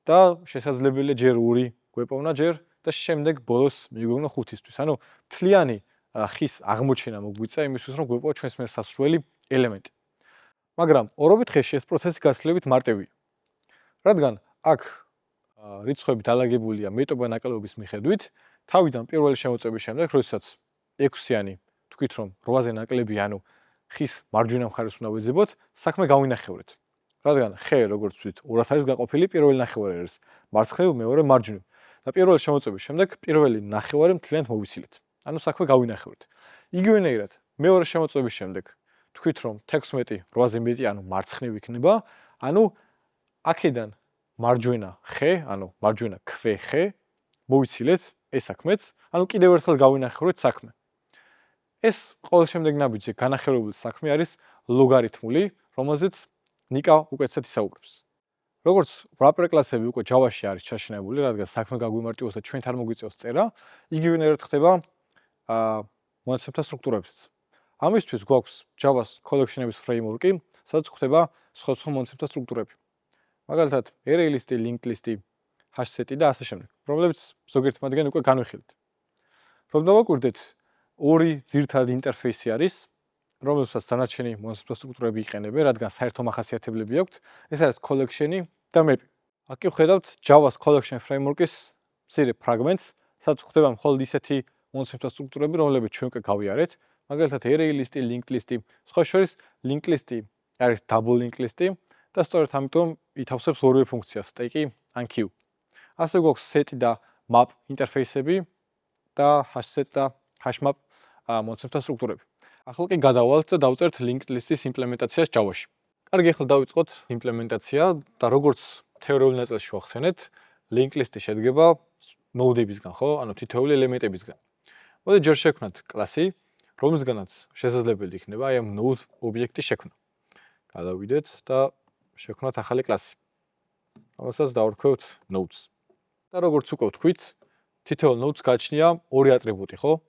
და შესაძლებელია ჯერ 2 გვეპოვნა ჯერ და შემდეგ ბოლოს მიგვეღვნა 5-ისთვის. ანუ მთლიანი ხის აღმოჩენა მოგვიწია იმისთვის, რომ გვეპოვა ჩვენს მიერ სასურველი ელემენტი. მაგრამ ორობით ხეში ეს პროცესი გაცილებით მარტივია. რადგან აქ რიცხვები დალაგებულია მეტობა ნაკლებობის მიხედვით, თავიდან პირველი შემოწმების შემდეგ, როდესაც 6-იანი თქვით, რომ 8-ზე ნაკლებია, ანუ ხის მარჯვენა მხარეს უნდა ვეძებოთ, საქმე გავინახევრეთ. რადგან ხე, როგორც ვთქვით, 200 არის გაყოფილი, პირველი ნახევარი არის მარცხნივ, მეორე მარჯვნივ. და პირველი შემოწმების შემდეგ პირველი ნახევარი მთლიანად მოვიცილეთ. ანუ საქმე გავინახევრეთ. იგივენაირად, მეორე შემოწმების შემდეგ თქვით, რომ 16 8-ზე მეტი, ანუ მარცხნივ იქნება, ანუ აქედან მარჯვენა ხე, ანუ მარჯვენა ქვე ხე მოვიცილეთ ეს საქმეც, ანუ კიდევ ერთხელ გავინახევრეთ საქმე. ეს ყოველ შემდეგ ნაბიჯზე განახევრებული საქმე არის ლოგარითმული, რომელზეც ნიკა უკეთესად ისაუბრებს. როგორც wrapper კლასები უკვე Java-ში არის ჩაშენებული, რადგან საქმე გაგვიმარტივოს და ჩვენთ არ მოგვიწევს წერა, იგივენაირად ხდება მონაცემთა სტრუქტურებიც. ამისთვის გვაქვს Java-ს collection-ების framework-ი, სადაც ხდება სხვადასხვა მონაცემთა სტრუქტურები. მაგალითად, array list-ი, linked list-ი, hash set-ი და ასე შემდეგ, რომლებიც ზოგიერთ მათგან უკვე განვიხილეთ. რომ დავაკვირდეთ, ორი ძირითადი ინტერფეისი არის, რომელსაც დანარჩენი მონაცემთა სტრუქტურები იყენებენ, რადგან საერთო მახასიათებლები აქვთ, ეს არის collection-ი და map-ი. აქ კი ვხედავთ Java-ს collection framework-ის მცირე ფრაგმენტს, სადაც ხდება მხოლოდ ისეთი მონაცემთა სტრუქტურები, რომლებიც ჩვენ უკვე გავიარეთ, მაგალითად array list-ი, linked list-ი, სხვა შორის linked list-ი არის double linked list-ი და სწორედ ამიტომ ითავსებს ორივე ფუნქციას, stack-ი ან queue. ასე გვაქვს set და map ინტერფეისები და hash set და hash map მონაცემთა სტრუქტურები. ახლა კი გადავალთ და დავწერთ linked list-ის იმპლემენტაციას Java-ში. კარგი, ახლა დავიწყოთ იმპლემენტაცია და როგორც თეორიულ ნაწილში ვახსენეთ, linked list-ი შედგება node-ებისგან, ხო? ანუ თითოეული ელემენტებისგან. მოდი ჯერ შევქმნათ კლასი, რომლისგანაც შესაძლებელი იქნება აი ამ node ობიექტის შექმნა. გადავიდეთ და შევქმნათ ახალი კლასი. რომელსაც დავარქვევთ nodes. და როგორც უკვე ვთქვით, თითოეულ nodes გააჩნია ორი ატრიბუტი, ხო?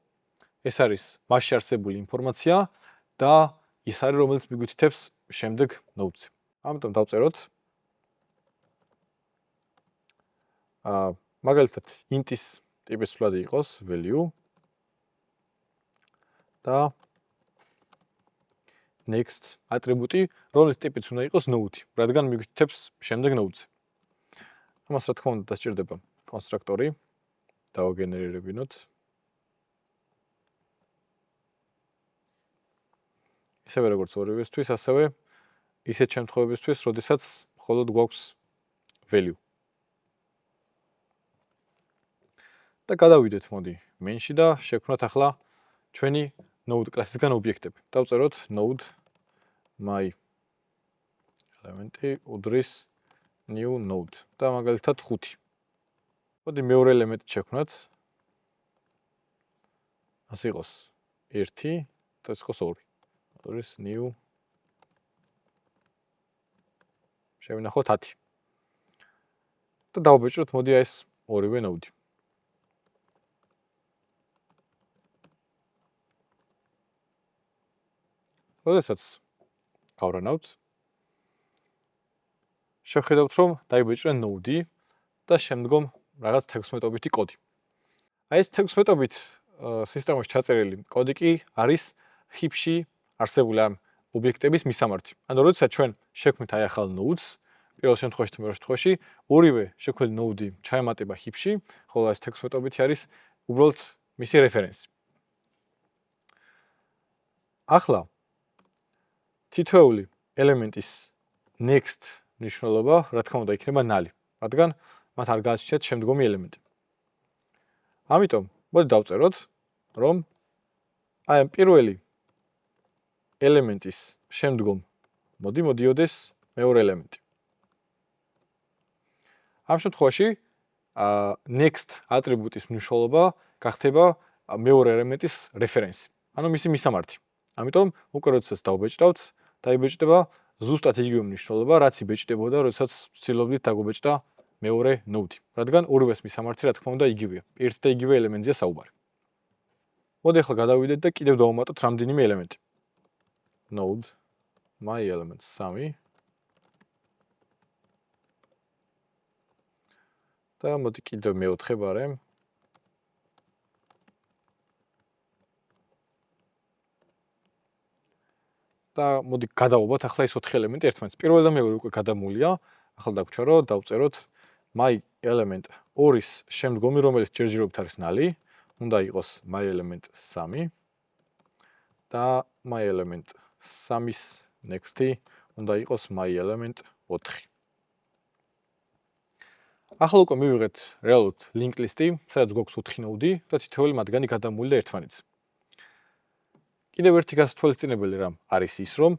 ეს არის მასში არსებული ინფორმაცია და ის არის, რომელიც მიგვითითებს შემდეგ nodes-ზე. ამიტომ დავწეროთ მაგალითად int-ის ტიპის სვლადი იყოს value და next ატრიბუტი, რომლის ტიპიც უნდა იყოს node, რადგან მიგვითითებს შემდეგ node-ზე. ამას რა თქმა უნდა დასჭირდება კონსტრუქტორი დავაგენერირებინოთ. ისევე როგორც ორივესთვის, ასევე ისეთ შემთხვევებისთვის, როდესაც მხოლოდ გვაქვს value. და გადავიდეთ მოდი main-ში და შევქმნათ ახლა ჩვენი node კლასისგან ობიექტები. დავწეროთ node my elementi უდრის new node და მაგალითად 5. მოდი მეორე ელემენტი შევქმნათ. ასე იყოს 1 და ეს იყოს 2. უდრის new შევინახოთ 10. და დავაბეჭდოთ მოდი ეს ორივე node. როდესაც გავრანავთ, შევხედავთ, რომ დაიბეჭდა node და შემდგომ რაღაც 16-ობითი კოდი. აი ეს 16-ობით სისტემაში ჩაწერილი კოდი კი არის heap-ში არსებული ამ ობიექტების მისამართი. ანუ როდესაც ჩვენ შევქმნით აი ახალ nodes, პირველ შემთხვევაში და მეორე შემთხვევაში, ორივე შექმნილი node ჩაემატება heap-ში, ხოლო ეს 16-ობითი არის უბრალოდ მისი რეფერენსი. ახლა თითოეული ელემენტის next ნიშნულობა, რა თქმა უნდა, იქნება null, რადგან მათ არ გააჩნიათ შემდგომი ელემენტი. ამიტომ, მოდი დავწეროთ, რომ აი ამ პირველი ელემენტის შემდგომ მოდიოდეს მეორე ელემენტი. ამ შემთხვევაში next ატრიბუტის მნიშვნელობა გახდება მეორე ელემენტის რეფერენსი, ანუ მისი მისამართი. ამიტომ უკვე როდესაც დავბეჭდავთ, დაიბეჭდება ზუსტად იგივე მნიშვნელობა, რაც იბეჭდებოდა, როდესაც ვცდილობდით დაგვიბეჭდა მეორე node, რადგან ორივეს მისამართი რა თქმა უნდა იგივეა. ერთ და იგივე ელემენტზეა საუბარი. მოდი ახლა გადავიდეთ და კიდევ დავუმატოთ რამდენიმე ელემენტი. node my element 3 და მოდი კიდევ მეოთხე ბარემ. და მოდი გადავობათ ახლა ეს 4 ელემენტი ერთმანეთს. პირველი და მეორე უკვე გადამულია. ახლა დაგვჭირა რომ დავწეროთ my element 2-ის შემდგომი, რომელიც ჯერჯერობით არის null, უნდა იყოს my element 3 და my element 3-ის next-ი უნდა იყოს my element 4. ახლა უკვე მივიღეთ რეალურად link list-ი, სადაც გვაქვს 4 node და თითოეული მათგანი გადამული და ერთმანეთს. კიდევ ერთი გასათვალისწინებელი რამ არის ის, რომ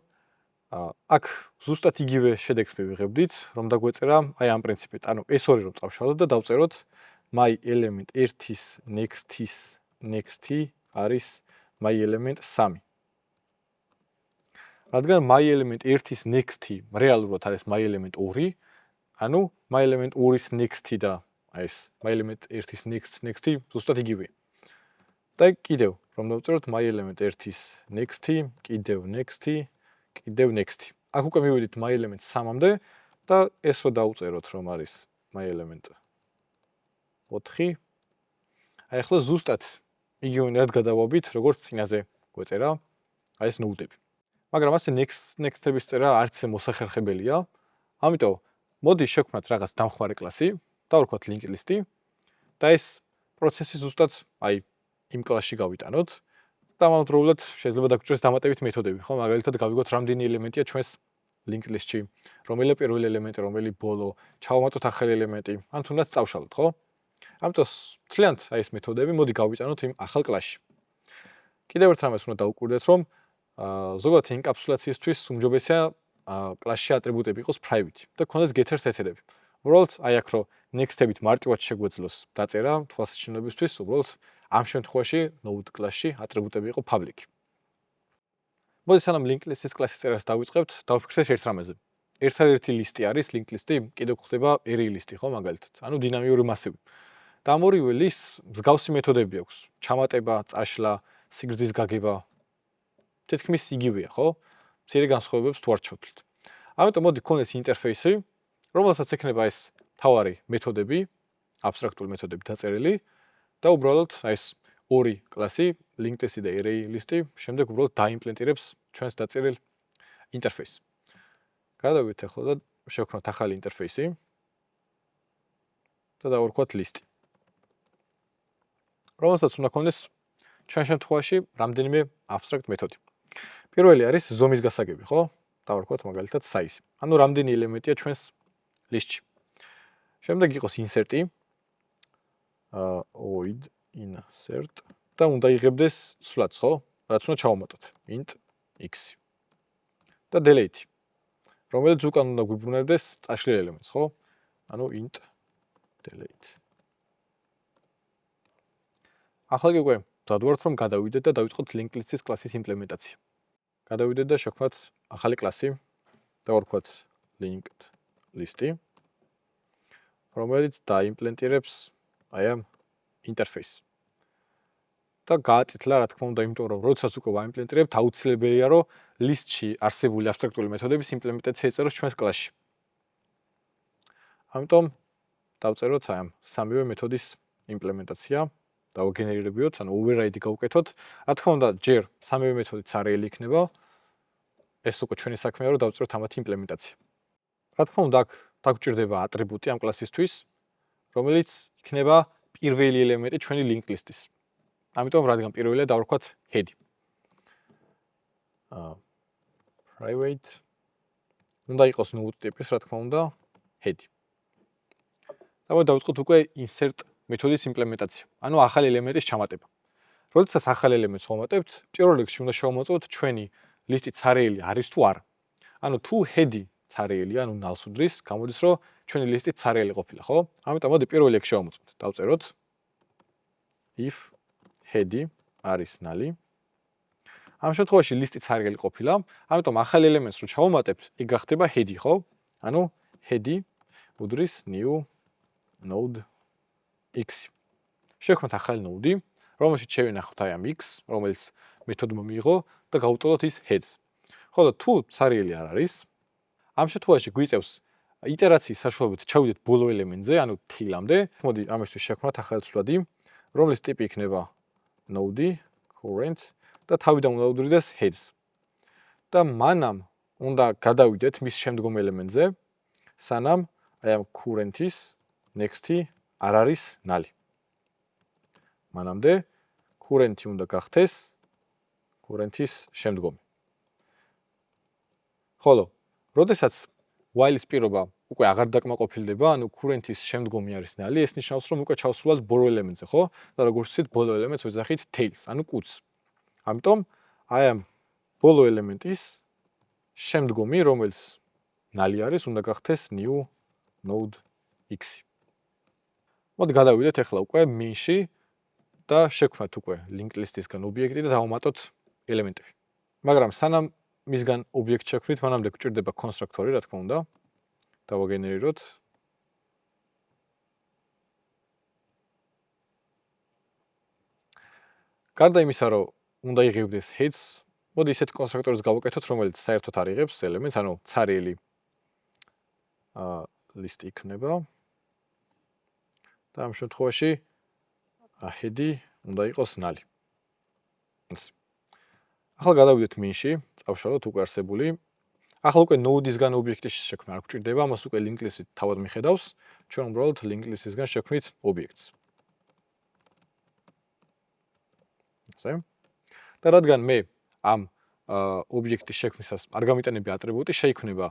აქ ზუსტად იგივე შედეგს მივიღებდით, რომ დაგვეწერა აი ამ პრინციპით. ანუ ეს ორი რომ წავშალოთ და დავწეროთ my element 1-ის next-ი არის my element 3. რადგან my element 1-ის next-ი რეალურად არის my element 2, ანუ my element 2-ის next-ი და აი ეს my element 1-ის next-ი ზუსტად იგივეა. და კიდევ რომ დავწეროთ my element 1-ის next-ი, კიდევ next-ი, კიდევ next-ი. აქ უკვე მივედით my element 3-მდე და ეს რო დავწეროთ რომ არის my element 4. აი ახლა ზუსტად იგივენად გადავაბით, როგორც წინაზე გვეწერა აი ეს node-ები. მაგრამ ასე next-ების წერა არც მოსახერხებელია. ამიტომ მოდი შევქმნათ რაღაც დამხმარე კლასი, დავარქვათ link list-ი და ეს პროცესი ზუსტად აი იმ კლასში გავიტანოთ და ამავდროულად შეიძლება დაგვჭირდეს დამატებით მეთოდები, ხო? მაგალითად გავიგოთ რამდენი ელემენტია ჩვენს link list-ში, რომელია პირველი ელემენტი, რომელი ბოლო, ჩავამატოთ ახალი ელემენტი, ან თუნდაც წავშალოთ, ხო? ამიტომ თლიანად აი ეს მეთოდები მოდი გავიტანოთ იმ ახალ კლასში. კიდევ ერთ რამეს უნდა დაუკვირდეთ, რომ ზოგადად ენკაფსულაციისთვის უმჯობესია კლასში ატრიბუტები იყოს private და გქონდეს getter set-ები. უბრალოდ აი აქ რომ next-ებით მარტივად შეგვეძლოს დაწერა თვალსაჩინოებისთვის, უბრალოდ ამ შემთხვევაში node კლასში ატრიბუტები იყო public. მოდი სანამ link list-ის კლასის წერას დავიწყებთ, დავფიქრდეთ ერთ რამეზე. ერთადერთი ლისტი არის linked list-ი, კიდევ გვხდება array list-ი, ხო, მაგალითად. ანუ დინამიური მასივი. და ამ ორივე list-ს მსგავსი მეთოდები აქვს. ჩამატება, წაშლა, სიგრძის გაგება. თითქმის იგივეა, ხო? მცირე განსხვავებებს თუ არ ჩავთვლით. ამიტომ მოდი გქონდეს ინტერფეისი, რომელსაც ექნება ეს თავარი მეთოდები, აბსტრაქტული მეთოდები დაწერილი და უბრალოდ ეს ორი კლასი, linked list-ი და array list-ი, შემდეგ უბრალოდ დაიმპლემენტირებს ჩვენს დაწერილ ინტერფეისს. გადავიდეთ ახლა და შევქმნათ ახალი ინტერფეისი და დავარქვათ list-ი. რომელსაც უნდა გქონდეს ჩვენ შემთხვევაში რამდენიმე აბსტრაქტ მეთოდი. პირველი არის ზომის გასაგები, ხო? დავარქვათ მაგალითად size. ანუ რამდენი ელემენტია ჩვენს list-ში. შემდეგ იყოს insert-ი. void insert და უნდა იღებდეს სვლაც, ხო? რაც უნდა ჩავამატოთ. int x. და delete. რომელიც უკან უნდა გვიბრუნებდეს წაშლილ ელემენტს, ხო? ანუ int delete. ახლა კი უკვე დავდივართ რომ გადავიდეთ და დავიწყოთ linked list-ის კლასის იმპლემენტაცია. გადავიდეთ და შევქმნათ ახალი კლასი. დავარქვათ linked list-ი, რომელიც დაიმპლემენტირებს აი ამ ინტერფეისს. და გააწითლა, რა თქმა უნდა, იმიტომ რომ როდესაც უკვე ვაიმპლემენტირებთ, აუცილებელია რომ list-ში არსებული აბსტრაქტული მეთოდების იმპლემენტაცია ეწეროს ჩვენს კლასში. ამიტომ დავწეროთ აი ამ სამივე მეთოდის იმპლემენტაცია, დავაგენერირებიოთ, ანუ override გავუკეთოთ. რა თქმა უნდა, ჯერ სამივე მეთოდიც არაელი იქნება. ეს უკვე ჩვენი საქმეა, რომ დავწეროთ ამათი იმპლემენტაცია. რა თქმა უნდა, აქ დაგჭირდება ატრიბუტი ამ კლასისთვის, რომელიც იქნება პირველი ელემენტი ჩვენი linked list-ის. ამიტომ რადგან პირველია დავარქვათ head. private უნდა იყოს node ტიპის, რა თქმა უნდა, head. და დავიწყოთ უკვე insert მეთოდის იმპლემენტაცია. ანუ ახალი ელემენტის ჩამატება. როდესაც ახალი ელემენტს ვამატებთ, პირველ რიგში უნდა შევამოწმოთ ჩვენი list-ი ცარიელი არის თუ არა. ანუ თუ head-ი ცარიელი, ანუ null-ს უდრის, გამოდის რომ ჩვენი list-ი ცარიელი ყოფილა, ხო? ამიტომ მოდი პირველ რიგში შევამოწმოთ. დავწეროთ if head-ი არის null-ი. ამ შემთხვევაში list-ი ცარიელი ყოფილა, ამიტომ ახალი ელემენტს რო ჩავამატებთ, იქ გახდება head-ი, ხო? ანუ head-ი უდრის new node x. შევქმნათ ახალი node-ი, რომელშიც შევინახოთ აი ამ x, რომელიც მეთოდმა მიიღო და გავუწოდოთ ის heads. ხოლო თუ ცარიელი არ არის, ამ შემთხვევაში გვიწევს iterაციის საშუალებით ჩავიდეთ ბოლო ელემენტზე, ანუ tail-ამდე. მოდი ამისთვის შევქმნათ ახალი ცვლადი, რომლის ტიპი იქნება node current და თავიდან უნდა უდრიდეს heads. და მანამ უნდა გადავიდეთ მის შემდგომ ელემენტზე, სანამ აი ამ current-ის next-ი არ არის null. მანამდე current-ი უნდა გახდეს current-ის შემდგომი. ხოლო, როდესაც while-ის პირობა უკვე აღარ დაკმაყოფილდება, ანუ current-ის შემდგომი არის null, ეს ნიშნავს, რომ უკვე ჩავსვლათ ბოლო ელემენტზე, ხო? და როგორც ვთქვით, ბოლო ელემენტს ვეძახით tails, ანუ კუდს. ამიტომ აი ამ ბოლო ელემენტის შემდგომი, რომელიც null არის, უნდა გახდეს new node x. მოდი გადავიდეთ ახლა უკვე main-ში და შევქმნათ უკვე linked list-ისგან ობიექტი და დავამატოთ ელემენტები. მაგრამ სანამ მისგან ობიექტს შევქმნით, მანამდე გვჭირდება კონსტრუქტორი, რა თქმა უნდა. დავაგენერიროთ. გარდა იმისა, რომ უნდა იღებდეს heads, მოდი ისეთ კონსტრუქტორს გავაკეთოთ, რომელიც საერთოდ არ იღებს ელემენტს, ანუ ცარიელი list იქნება. და ამ შემთხვევაში head-ი უნდა იყოს null. ახლა გადავიდეთ main-ში, წავშალოთ უკვე არსებული. ახლა უკვე node-ისგან ობიექტის შექმნა არ გვჭირდება, ამას უკვე linked list-ით თავად მიხედავს. ჩვენ უბრალოდ linked list-ისგან შევქმნით ობიექტს. ასე. და რადგან მე ამ ობიექტის შექმნისას არ გამიტანები ატრიბუტი, შეიქმნება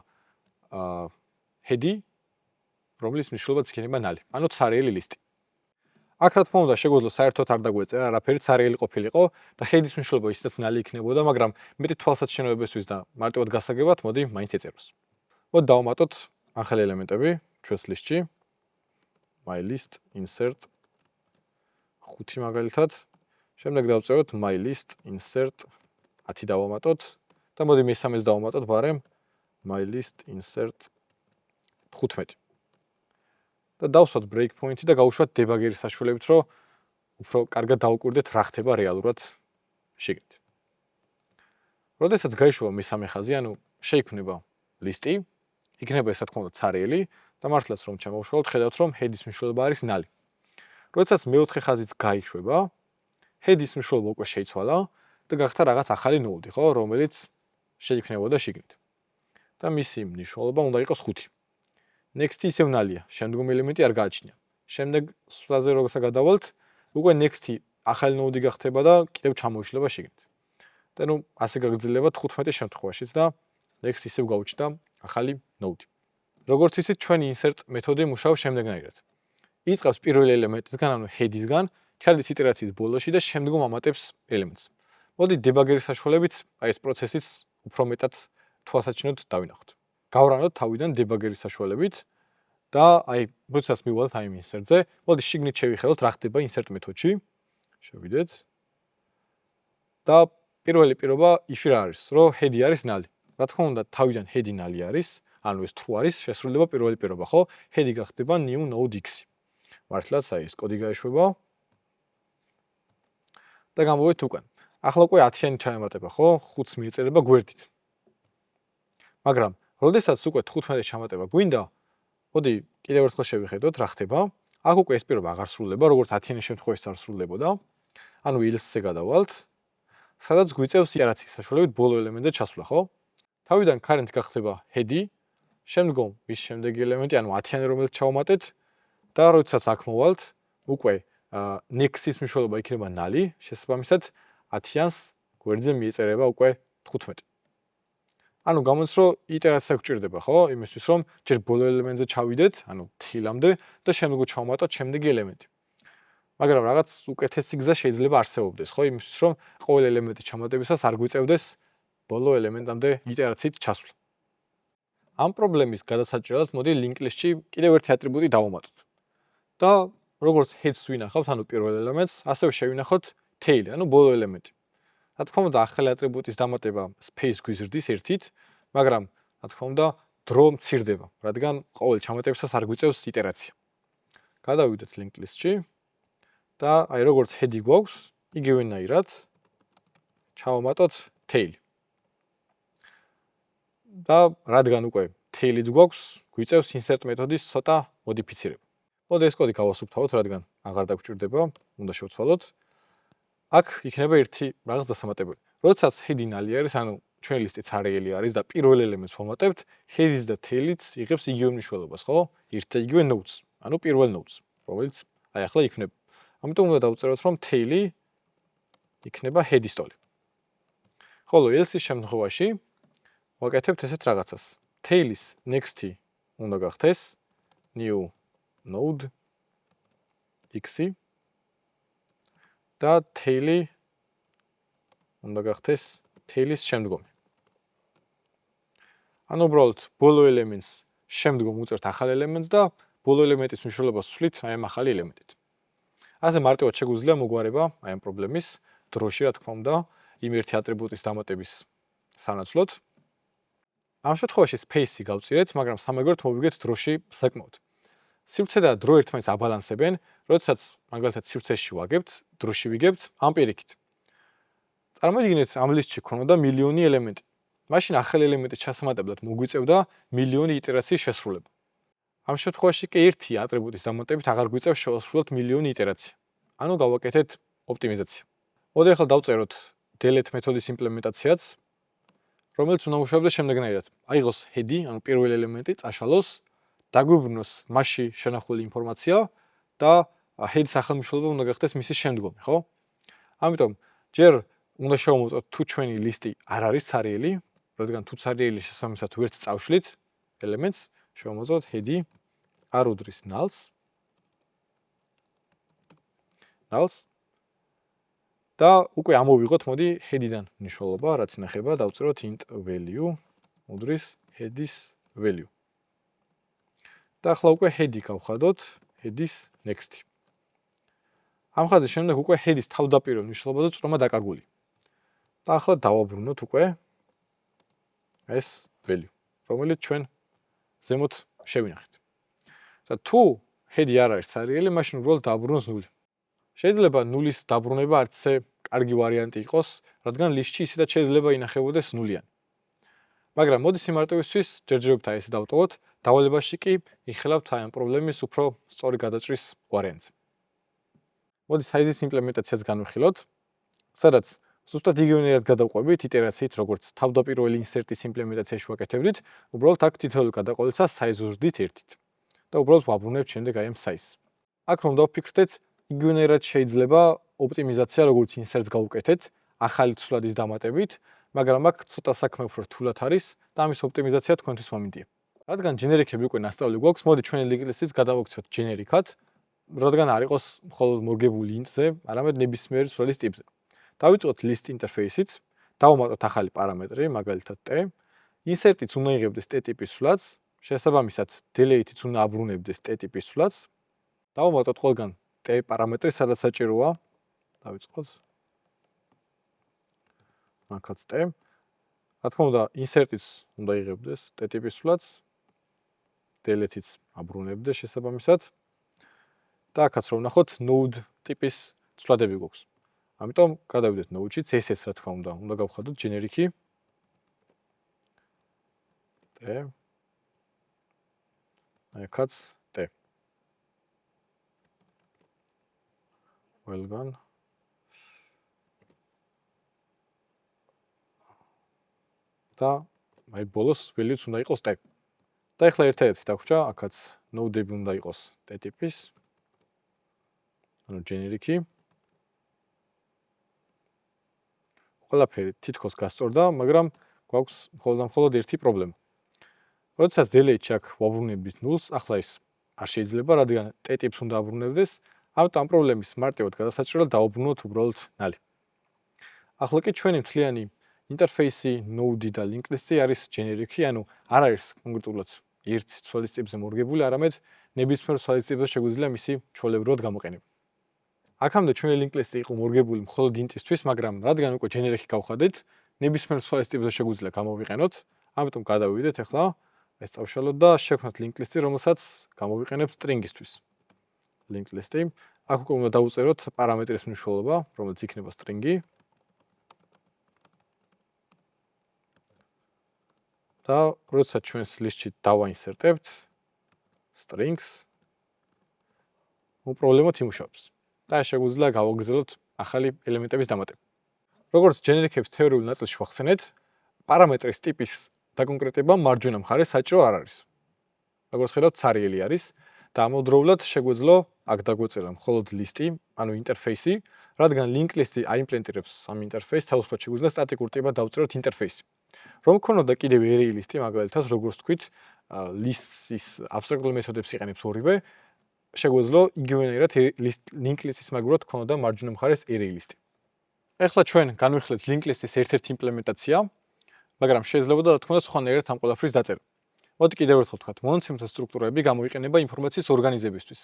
head-ი, რომლის მნიშვნელობაც იქნება null, ანუ ცარიელი list-ი. აქ რა თქმა უნდა შეგვეძლო საერთოდ არ დაგვეწერა, არაფერი ცარიელი ყოფილიყო და head-ის მნიშვნელობა ისედაც null იქნებოდა, მაგრამ მეტი თვალსაჩინოებისთვის და მარტივად გასაგებად, მოდი მაინც ეწეროს. მოდი დავამატოთ ახალი ელემენტები ჩვენს list-ში. my list insert 5 მაგალითად. შემდეგ დავწეროთ my list insert 10 დავამატოთ და მოდი მესამეს დავამატოთ, ბარემ mylist insert 15. და დავსვათ breakpoint-ი და გავუშვათ დებაგერის საშუალებით, რომ უფრო კარგად დავუკვირდეთ რა ხდება რეალურად შიგნით. როდესაც გაიშოვა მესამე ხაზი, ანუ შეიქმნება ლისტი, იქნება ეს რა თქმა უნდა ცარიელი და მართლაც რომ ჩამოვშალოთ, ხედავთ რომ head-ის მნიშვნელობა არის ნალი. როდესაც მეოთხე ხაზიც გაიშვება, head-ის მნიშვნელობა უკვე შეიცვალა და გახდა რაღაც ახალი node, ხო, რომელიც შეიქმნებოდა შიგნით. და მისი მნიშვნელობა უნდა იყოს 5. Next-ი ისევ ნალია, შემდგომი ელემენტი არ გააჩნია. შემდეგ სვლაზე როცა გადავალთ, უკვე next-ი ახალი node გახდება და კიდევ ჩამოიშლება შიგნით. და ნუ ასე გაგრძელება 15 შემთხვევაშიც და next ისევ გავუჩნდა ახალი node. როგორც იცით, ჩვენი insert მეთოდი მუშაობს შემდეგნაირად. იწყებს პირველი ელემენტისგან, ანუ head-ისგან, ჩადის იტერაციის ბოლოში და შემდგომ ამატებს ელემენტს. მოდი დებაგერის საშუალებით აი ეს პროცესიც უფრო მეტად თვალსაჩინოდ დავინახოთ. გავრანოთ თავიდან დებაგერის საშუალებით და აი როდესაც მივვალთ აი insert-ზე, მოდი შიგნით შევიხედოთ რა ხდება insert მეთოდში. შევიდეთ. და პირველი პირობა if რა არის, რომ head-ი არის ნალი. რა თქმა უნდა, თავიდან head-ი ნალი არის, ანუ ეს true არის, შესრულდება პირველი პირობა, ხო? Head-ი გახდება new node x. მართლაც აი ეს კოდი გაეშვება. და გამოვიდეთ უკან. ახლა უკვე 10-იანი ჩაემატება, ხო? 5-ს მიეწერება გვერდით. მაგრამ, როდესაც უკვე 15 ჩამატება გვინდა, მოდი კიდევ ერთხელ შევიხედოთ რა ხდება. აქ უკვე ეს პირობა აღარ სრულდება, როგორც 10-იანი შემთხვევაში არ სრულდებოდა. ანუ else-ზე გადავალთ, სადაც გვიწევს იტერაციის საშუალებით ბოლო ელემენტზე ჩასვლა, ხო? თავიდან current გახდება head-ი, შემდგომ მის შემდეგი ელემენტი, ანუ 10-იანი რომელიც ჩავამატეთ და როდესაც აქ მოვალთ, უკვე next-ის მნიშვნელობა იქნება ნალი, შესაბამისად 10-იანს გვერდზე მიეწერება უკვე 15. ანუ გამოდის რომ იტერაცია გვჭირდება, ხო? იმისთვის რომ ჯერ ბოლო ელემენტზე ჩავიდეთ, ანუ თილამდე და შემდგომ ჩავამატოთ შემდეგი ელემენტი. მაგრამ რაღაც უკეთესი გზა შეიძლება არსებობდეს, ხო? იმისთვის რომ ყოველ ელემენტის ჩამატებისას არ გვიწევდეს ბოლო ელემენტამდე იტერაციით ჩასვლა. ამ პრობლემის გადასაჭრელად მოდი linked list-ში კიდევ ერთი ატრიბუტი დავამატოთ. და როგორც head-ს ვინახავთ, ანუ პირველ ელემენტს, ასევე შევინახოთ tail-ი, ანუ ბოლო ელემენტი. რა თქმა უნდა, ახალი ატრიბუტის დამატება space გვიზრდის ერთით, მაგრამ რა თქმა უნდა, დრო მცირდება, რადგან ყოველ ჩამატებისას არ გვიწევს იტერაცია. გადავიდეთ linked list-ში და აი როგორც head-ი გვაქვს, იგივენაირად ჩავამატოთ tail-ი. და რადგან უკვე tail-იც გვაქვს, გვიწევს insert მეთოდის ცოტა მოდიფიცირება. მოდი ეს კოდი გავასუფთავოთ, რადგან აღარ დაგვჭირდება, უნდა შევცვალოთ. აქ იქნება ერთი რაღაც დასამატებელი. როდესაც head-ი ნალი არის, ანუ ჩვენი ლისტი ცარიელი არის და პირველ ელემენტს ვამატებთ, head-ის და tail-იც იღებს იგივე მნიშვნელობას, ხო? ერთ და იგივე nodes, ანუ პირველ nodes, რომელიც აი ახლა იქნება. ამიტომ უნდა დავწეროთ, რომ tail-ი იქნება head-ის ტოლი. ხოლო else-ის შემთხვევაში ვაკეთებთ ესეთ რაღაცას. tail-ის next-ი უნდა გახდეს new node x-ი და tail-ი უნდა გახდეს tail-ის შემდგომი. ანუ უბრალოდ ბოლო ელემენტს შემდგომ უწერთ ახალ ელემენტს და ბოლო ელემენტის მნიშვნელობას ვცვლით აი ამ ახალი ელემენტით. ასე მარტივად შეგვიძლია მოგვარება აი ამ პრობლემის დროში, რა თქმა უნდა, იმ ერთი ატრიბუტის დამატების სანაცვლოდ. ამ შემთხვევაში space-ი გავწირეთ, მაგრამ სამაგერად მოვიგეთ დროში საკმაოდ. სივრცე და დრო ერთმანეთს აბალანსებენ, როდესაც მაგალითად სივრცეში ვაგებთ, დროში ვიგებთ ამ პირიქით. წარმოიდგინეთ, ამ ლისტში ქონოდა მილიონი ელემენტი. მაშინ ახალი ელემენტის ჩასამატებლად მოგვიწევდა მილიონი იტერაციის შესრულება. ამ შემთხვევაში კი ერთი ატრიბუტის დამატებით აღარ გვიწევს შევასრულოთ მილიონი იტერაცია. ანუ გავაკეთეთ ოპტიმიზაცია. მოდი ახლა დავწეროთ delete მეთოდის იმპლემენტაციაც, რომელიც უნდა მუშაობდეს შემდეგნაირად. აიღოს head-ი, ანუ პირველი ელემენტი, წაშალოს, დაგვიბრუნოს მასში შენახული ინფორმაცია და head-ის სახელმწიფო უნდა გახდეს მისი შემდგომი, ხო? ამიტომ ჯერ უნდა შევამოწმოთ თუ ჩვენი ლისტი არ არის ცარიელი, რადგან თუ ცარიელი შესაბამისად ვერც წავშლით ელემენტს, შევამოწმოთ head-ი არ უდრის null-ს და უკვე ამოვიღოთ, მოდი head-იდან მნიშვნელობა, რაც ინახება, დავწეროთ int value უდრის head-ის value. და ახლა უკვე head-ი გავხადოთ, head-ის next-ი. ამ ხაზის შემდეგ უკვე head-ის თავდაპირველ მნიშვნელობაზე წრომა დაკარგული. და ახლა დავაბრუნოთ უკვე ეს value, რომელიც ჩვენ ზემოთ შევინახეთ. თუ ჰედი არ არის სარიელი, მაშინ უბრალოდ დააბრუნოს 0. შეიძლება 0-ის დაბრუნება არც ისე კარგი ვარიანტი იყოს, რადგან ლისტში ისედაც შეიძლება ინახებოდეს 0-იანი. მაგრამ მოდი სიმარტივისთვის ჯერჯერობით აი ესე დავტოვოთ, დავალებაში კი იხილავთ აი ამ პრობლემის უფრო სწორი გადაჭრის ვარიანტზე. მოდი საიზის იმპლემენტაციას განვიხილოთ, სადაც ზუსტად იგივენერად გადავყვებით იტერაციით, როგორც თავდაპირველი ინსერტის იმპლემენტაციაში ვაკეთებდით, უბრალოდ აქ თითოეულ გადაყოლისას საიზს ვზრდით 1-ით და უბრალოდ ვაბრუნებთ შემდეგ აი ამ საიზს. აქ რომ დავფიქრდეთ, იგივენერად შეიძლება ოპტიმიზაცია როგორც ინსერტს გავუკეთეთ, ახალი ცვლილის დამატებით, მაგრამ აქ ცოტა საქმე უფრო რთულად არის და ამის ოპტიმიზაცია თქვენთვის მომინდია. რადგან ჯენერიკები უკვე ნასწავლი გვაქვს, მოდი ჩვენი ლინკლისტიც გადავაქციოთ ჯენერიკად, რადგან არ იყოს მხოლოდ მორგებული ინტზე, არამედ ნებისმიერი ცვლის ტიპზე. დავიწყოთ list interface-ით, დავუმატოთ ახალი პარამეტრი, მაგალითად t. Insert-იც უნდა იღებდეს t ტიპის ცვლას, შესაბამისად delete-იც უნდა აბრუნებდეს t ტიპის ცვლას. დავუმატოთ ყველგან t პარამეტრი, სადაც საჭიროა. დავიწყოთ. მაგაც t. რა თქმა უნდა, insert-იც უნდა იღებდეს t ტიპის ცვლას. delete-იც აბრუნებდეს შესაბამისად. და აქაც რომ ნახოთ, node ტიპის ცვლადები გვაქვს. ამიტომ გადავიდეთ node-შიც, ესეც რა თქმა უნდა გავხადოთ generic-ი. t. აქაც t. ყველგან და აი ბოლოს value-ც უნდა იყოს t. და ახლა ერთადერთი დაგვრჩა, აქაც node-ები უნდა იყოს t ტიპის. ანუ generic-ი. ყველაფერი თითქოს გასწორდა, მაგრამ გვაქვს მხოლოდ ერთი პრობლემა. როდესაც delete-ში აქ ვაბრუნებით 0-ს, ახლა ის არ შეიძლება, რადგან t ტიპს უნდა აბრუნებდეს, ამიტომ ამ პრობლემის მარტივად გადასაჭრელად დავუბრუნოთ უბრალოდ 0. ახლა კი ჩვენი მთლიანი ინტერფეისი, node და link list-ი არის generic-ი, ანუ არ არის კონკრეტულად ერთ ცვლის ტიპზე მორგებული, არამედ ნებისმიერ ცვლის ტიპზე შეგვიძლია მისი ჩვეულებრივად გამოყენება. აქამდე ჩვენი link list-ი იყო მორგებული მხოლოდ int-ისთვის, მაგრამ რადგან უკვე generic-ი გავხადეთ, ნებისმიერ ცვლის ტიპზე შეგვიძლია გამოვიყენოთ, ამიტომ გადავიდეთ ახლა ეს წავშალოთ და შევქმნათ link list-ი, რომელსაც გამოვიყენებთ string-ისთვის. link list-ი. აქ უკვე უნდა დავუწეროთ პარამეტრის მნიშვნელობა, რომელიც იქნება string-ი. და როდესაც ჩვენს list-ში დავაინსერტებთ strings, პრობლემა თიმუშავს. და შეგვიძლია გავაგრძელოთ ახალი ელემენტების დამატება. როგორც generic-ების თეორიულ ნაწილში ვახსენეთ, პარამეტრის ტიპის დაკონკრეტება მარჯვენა მხარეს საჭირო არ არის. როგორც ხედავთ, სარიელი არის და ამავდროულად შეგვეძლო აქ დაგვეწერა მხოლოდ list-ი, ანუ ინტერფეისი, რადგან link list-ი აიმპლემენტირებს ამ ინტერფეისს, თავისუფლად შეგვეძლია სტატიკურ ტიპად დავწეროთ ინტერფეისი. რომ გქონოდა კიდევ array list-ი, მაგალითად, როგორც თქვით, list-ის აბსტრაქტულ მეთოდებს იყენებს ორივე, შეგვეძლო იგივენერად link list-ის მაგურად გქონოდა მარჯვენა მხარეს array list-ი. ახლა ჩვენ განვიხილეთ link list-ის ერთ-ერთი იმპლემენტაცია, მაგრამ შეიძლება და რა თქმა უნდა სხვანაირად ამ ყველაფრის დაწერა. მოდი კიდევ ერთხელ ვთქვათ, მონოცემთა სტრუქტურები გამოიყენება ინფორმაციის ორგანიზებისთვის.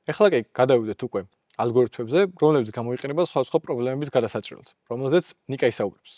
ახლა კი გადავიდეთ უკვე ალგორითმებზე, რომლებიც გამოიყენება სხვადასხვა პრობლემების გადასაჭრელად, რომელზეც ნიკა ისაუბრებს.